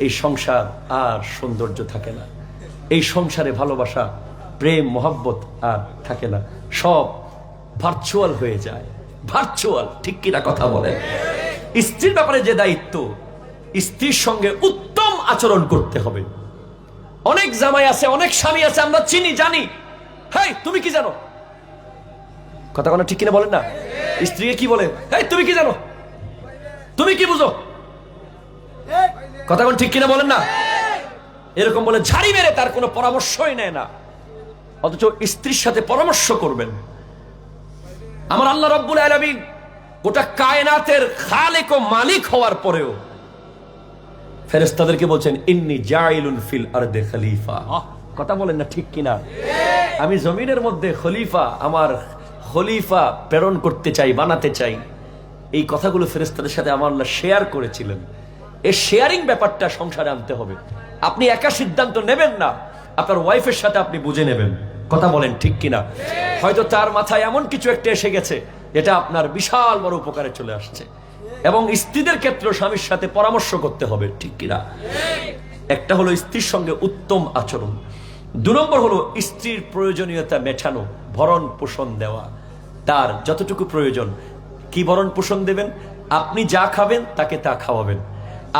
এই সংসার আর সৌন্দর্য থাকে না। এই সংসারে ভালোবাসা, প্রেম, মহব্বত আর থাকে না। সব ভার্চুয়াল হয়ে যায়, ভার্চুয়াল। ঠিক কিনা কথা বলে? স্ত্রীর ব্যাপারে যে দায়িত্ব, স্ত্রীর সঙ্গে উত্তম আচরণ করতে হবে। অনেক জামাই আছে, অনেক স্বামী আছে, আমরা চিনি, জানি। হেই তুমি কি জানো? কথা কথা ঠিক কিনা বলেন না? স্ত্রীকে কি বলে? হেই তুমি কি জানো? তুমি কি বুঝো? কথা ঠিক কিনা বলেন না? এরকম বলে ঝাড়ি মেরে তার কোনো পরামর্শই নেয় না। অথচ স্ত্রীর সাথে পরামর্শ করবেন। আমার আল্লাহ রাব্বুল আলামিন গোটা কায়নাতের খালেক ও মালিক হওয়ার পরেও ফেরেশতাদেরকে বলছেন ইন্নী জাইলুন ফিল আরদে খলিফা। কথা বলেন না ঠিক কিনা? আমি জমিনের মধ্যে খলিফা, আমার খলিফা প্রেরণ করতে চাই, বানাতে চাই। এই কথাগুলো ফেরেশতাদের সাথে আমার আল্লাহ শেয়ার করেছিলেন। এই শেয়ারিং ব্যাপারটা সংসারে আনতে হবে। আপনি একা সিদ্ধান্ত নেবেন না, আপনার ওয়াইফের সাথে আপনি বুঝে নেবেন। কথা বলেন ঠিক কিনা? হয়তো তার মাথায় এমন কিছু একটা এসে গেছে যেটা আপনার বিশাল বড় উপকারে চলে আসছে। এবং স্ত্রীদের ক্ষেত্রে স্বামীর সাথে পরামর্শ করতে হবে, ঠিক কিনা? একটা হলো স্ত্রীর সঙ্গে উত্তম আচরণ, 2 নম্বর হলো স্ত্রীর প্রয়োজনীয়তা মেটানো, ভরণ পোষণ দেওয়া। তার যতটুকু প্রয়োজন, কি ভরণ পোষণ দেবেন? আপনি যা খাবেন তাকে তা খাওয়াবেন,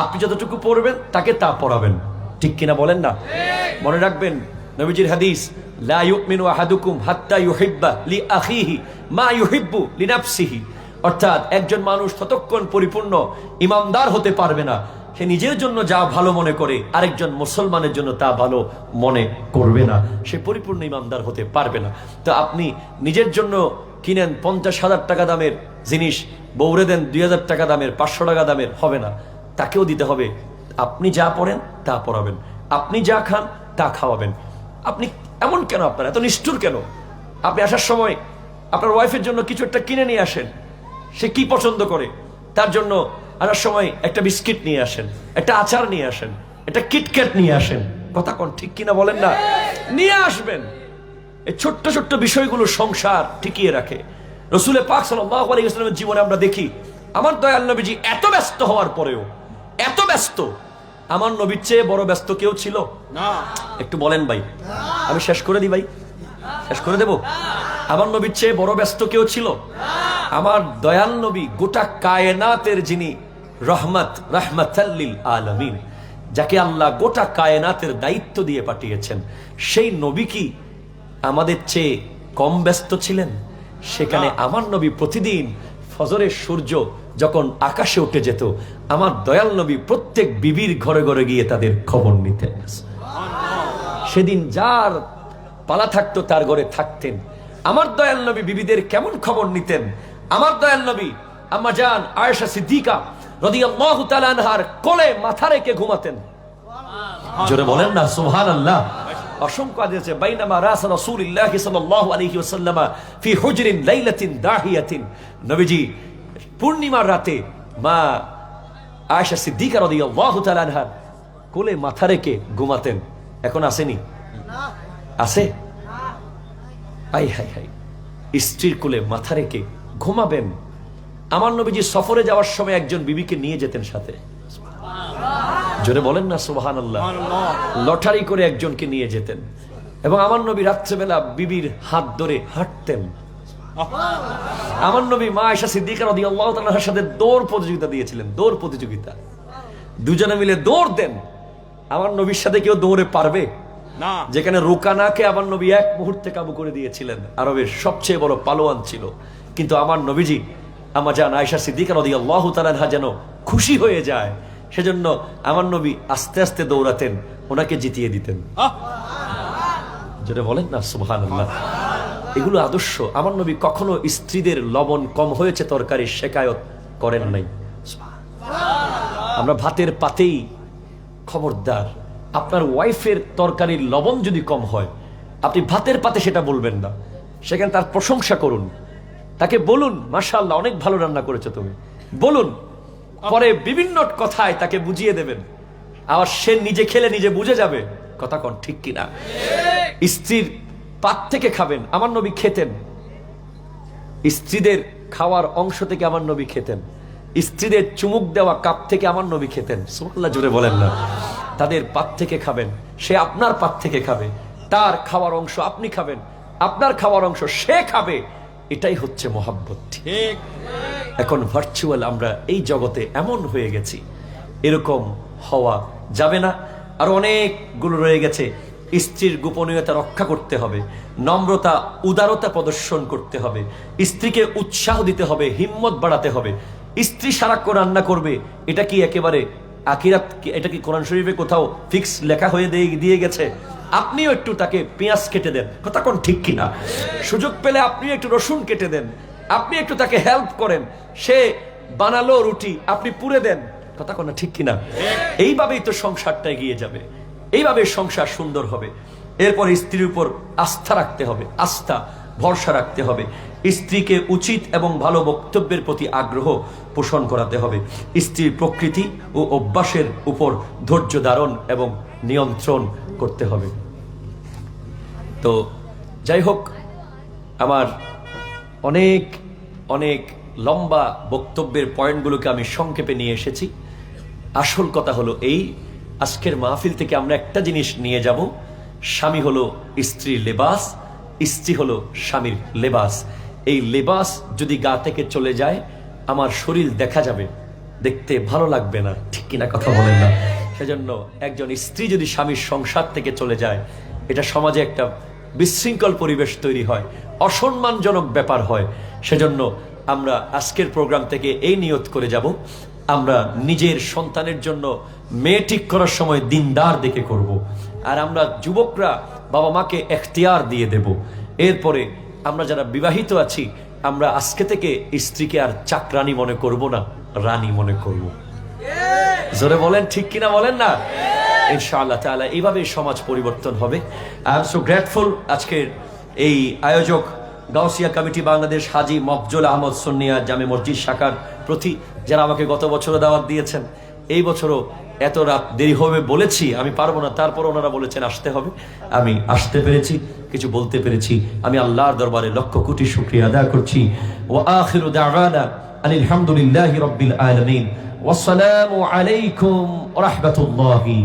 আপনি যতটুকু পড়বেন তাকে তা পড়াবেন, ঠিক কিনা বলেন না? মনে রাখবেন নবীজির হাদিস, লা ইউমিনু আহাদুকুম হাত্তা ইউহিব্বা লিআখিহি মা ইউহিব্বু লিনাফসিহি। অর্থাৎ একজন মানুষ ততক্ষণ পরিপূর্ণ ইমানদার হতে পারবে না সে নিজের জন্য যা ভালো মনে করে আরেকজন মুসলমানের জন্য তা ভালো মনে করবে না, সে পরিপূর্ণ ইমানদার হতে পারবে না। তো আপনি নিজের জন্য কিনেন 50,000 টাকা দামের জিনিস, বউরে দেন 2,000 টাকা দামের, 500 টাকা দামের, হবে না। তাকেও দিতে হবে। আপনি যা পড়েন তা পড়াবেন, আপনি যা খান তা খাওয়াবেন। আপনি এমন কেন? আপনার এত নিষ্ঠুর কেন? আপনি আসার সময় আপনার ওয়াইফের জন্য কিছু একটা কিনে নিয়ে আসেন, সে কি পছন্দ করে তার জন্য আসার সময় একটা বিস্কিট নিয়ে আসেন, একটা আচার নিয়ে আসেন, একটা কিটক্যাট নিয়ে আসেন। কথা কোন ঠিক কিনা বলেন না? নিয়ে আসবেন। এই ছোট্ট ছোট্ট বিষয়গুলো সংসার টিকিয়ে রাখে। রাসূল পাক সাল্লাল্লাহু আলাইহি ওয়াসাল্লামের জীবনে আমরা দেখি, আমার দয়াল নবীজি এত ব্যস্ত হওয়ার পরেও, এত ব্যস্ত, আমার নবীর চেয়ে বড় ব্যস্ত কেউ ছিল না? একটু বলেন ভাই, আমি শেষ করে দিই ভাই, শেষ করে দেব। আমার নবীর চেয়ে বড় ব্যস্ত কেউ ছিল? আমার দয়াল নবী গোটা কায়নাতের যিনি রহমত, রাহমাতাল লিল আলামিন, যাকে আল্লাহ গোটা কায়নাতের দায়িত্ব দিয়ে পাঠিয়েছেন, সেই নবী কি আমাদের চেয়ে কম ব্যস্ত ছিলেন? সেখানে আমার নবী প্রতিদিন ফজরের সূর্য যখন আকাশে উঠে যেত, আমার দয়াল নবী প্রত্যেক বিবির ঘরে ঘরে গিয়ে তাদের খবর নিতেন। সেদিন যার পালা থাকতো তার ঘরে থাকতেন। আমার দয়াল নবী বিবিদের কেমন খবর নিতেন? আমার দয়াল নবী আম্মা জান আয়েশা সিদ্দিকা রাদিয়াল্লাহু তাআলা আনহার কোলে মাথা রেখে ঘুমাতেন। জোরে বলেন না সুবহানাল্লাহ। অসংখ্য হাদিস আছে, বাইনামা রাসূল রাসূলুল্লাহ সাল্লাল্লাহু আলাইহি ওয়াসাল্লাম ফি হুজরিন লাইলাতিন দাহিয়াতিন, নবীজি পূর্ণিমার রাতে মা আয়েশা সিদ্দিকা রাদিয়াল্লাহু তাআলা আনহার কোলে মাথা রেখে ঘুমাতেন। এখন আসেনি? আছে? আই হাই হাই, স্ত্রীর কোলে মাথা রেখে ঘুমাবেন। আমার নবীজি সফরে যাওয়ার সময় একজন বিবিকে নিয়ে যেতেন সাথে। জোরে বলেন না সুবহানাল্লাহ। লটারি করে একজনকে নিয়ে যেতেন এবং আমার নবী রাত্রেবেলা বিবির হাত ধরে হাঁটতেন। আমার নবী মা আয়েশা সিদ্দিকা রাদিয়াল্লাহু তাআলার সাথে দৌড় প্রতিযোগিতা দিয়েছিলেন। দৌড় প্রতিযোগিতা, দুজনে মিলে দৌড় দেন। আমার নবীর সাথে কেউ দৌড়ে পারবে না। যেখানে রুকানাকে আমার নবী এক মুহূর্তে কাবু করে দিয়েছিলেন, আরবের সবচেয়ে বড় পালোয়ান ছিল। কিন্তু আমার নবীজি আম্মা জান আয়েশা সিদ্দিকা রাদিয়াল্লাহু তাআলা আনহা যেন খুশি হয়ে যায়, সেজন্য আমার নবী আস্তে আস্তে দৌড়াতেন, ওনাকে জিতিয়ে দিতেন। যেটা বলেন না সুবহানাল্লাহ। এগুলো আদর্শ। আমার নবী কখনো স্ত্রীদের লবণ কম হয়েছে তরকারি শেকায়ত করেন নাই। আমরা ভাতের পাতেই, খবরদার আপনার ওয়াইফের তরকারির লবণ যদি কম হয়, আপনি ভাতের পাতে সেটা বলবেন না, সেখানে তার প্রশংসা করুন, তাকে বলুন মাশাআল্লাহ অনেক ভালো রান্না করেছো তুমি, বলুন। পরে বিভিন্ন কথায় তাকে বুঝিয়ে দেবেন, আবার সে নিজে খেলে নিজে বুঝে যাবে। কথা কোন ঠিক কিনা? স্ত্রীর পাত থেকে খাবেন। আমার নবী খেতেন, স্ত্রীদের খাওয়ার অংশ থেকে আমার নবী খেতেন, স্ত্রীদের চুমুক দেওয়া কাপ থেকে আমার নবী খেতেন। সুবহানাল্লাহ, জোরে বলেন না। তাদের পাত থেকে খাবেন, সে আপনার পাত থেকে খাবে, তার খাওয়ার অংশ আপনি খাবেন, আপনার খাওয়ার অংশ সে খাবে। এটাই হচ্ছে মহাব্বত। ঠিক। এখন ভার্চুয়াল আমরা এই জগতে এমন হয়ে গেছি, এরকম হওয়া যাবে না। আর অনেকগুলো রয়ে গেছে। স্ত্রীর গোপনীয়তা রক্ষা করতে হবে, নম্রতা উদারতা প্রদর্শন করতে হবে, স্ত্রীকে উৎসাহ দিতে হবে, হিম্মত বাড়াতে হবে। স্ত্রী সারাক্ষণ রান্না করবে, এটা কি একেবারে আখিরাত? এটা কি কোরআন শরীফে কোথাও ফিক্স লেখা হয়ে দিয়ে গেছে? আপনিও একটু তাকে পেঁয়াজ কেটে দেন। কথা কোন ঠিক কিনা? সুযোগ পেলে আপনিও একটু রসুন কেটে দেন, আপনি একটু তাকে হেল্প করেন। সে বানালো রুটি, আপনি পুড়ে দেন। কথা কোনো ঠিক কিনা? এইভাবেই তো সংসারটা এগিয়ে যাবে, এইভাবে সংসার সুন্দর হবে। এরপরে স্ত্রীর উপর আস্থা রাখতে হবে, আস্থা ভরসা রাখতে হবে। স্ত্রীকে উচিত এবং ভালো বক্তব্যের প্রতি আগ্রহ পোষণ করাতে হবে। স্ত্রীর প্রকৃতি ও অভ্যাসের উপর ধৈর্য ধারণ এবং নিয়ন্ত্রণ করতে হবে। তো যাই হোক, আমার অনেক অনেক লম্বা বক্তব্যের পয়েন্টগুলোকে আমি সংক্ষেপে নিয়ে এসেছি। আসল কথা হলো এই, আজকের মাহফিল থেকে আমরা একটা জিনিস নিয়ে যাব, স্বামী হলো স্ত্রীর লেবাস, স্ত্রী হলো স্বামীর লেবাস। এই লেবাস যদি গা থেকে চলে যায়, আমার শরীর দেখা যাবে, দেখতে ভালো লাগবে না, ঠিক কিনা কথা বলেন না? সেজন্য একজন স্ত্রী যদি স্বামীর সংসার থেকে চলে যায়, এটা সমাজে একটা বিশৃঙ্খল পরিবেশ তৈরি হয়, অসম্মানজনক ব্যাপার হয়। সেজন্য আমরা আজকের প্রোগ্রাম থেকে এই নিয়ত করে যাব, আমরা নিজের সন্তানের জন্য মেয়ে ঠিক করার সময় দিনদার দেখে করব। আর আমরা যুবকরা বাবা মাকে এখতিয়ার দিয়ে দেব। এরপরে আমরা যারা বিবাহিত আছি, আমরা আজকে থেকে স্ত্রীকে আর চাকরানি মনে করব না, রানী মনে করব। জোরে বলেন, ঠিক কিনা বলেন না? ইনশাআল্লাহ তাআলা এইভাবে সমাজ পরিবর্তন হবে। আই এম সো গ্রেটফুল আজকের এই আয়োজক গাউসিয়া কমিটি বাংলাদেশ, হাজী মফজল আহমদ সুন্নিয়া জামে মসজিদ শাখার প্রতি, যারা আমাকে গত বছরও দাওয়াত দিয়েছেন, এই বছরও এত রাত দেরি হবে বলেছি, আমি পারবো না, তারপর ওনারা বলেছেন আসতে হবে, আমি আসতে পেরেছি, কিছু বলতে পেরেছি। আমি আল্লাহর দরবারে লক্ষ কোটি শুকরিয়া আদায় করছি। ওয়া আখিরু দাওয়ানা আনিল হামদুলিল্লাহি রাব্বিল আলামিন। ওয়াসসালামু আলাইকুম ওয়া রাহমাতুল্লাহি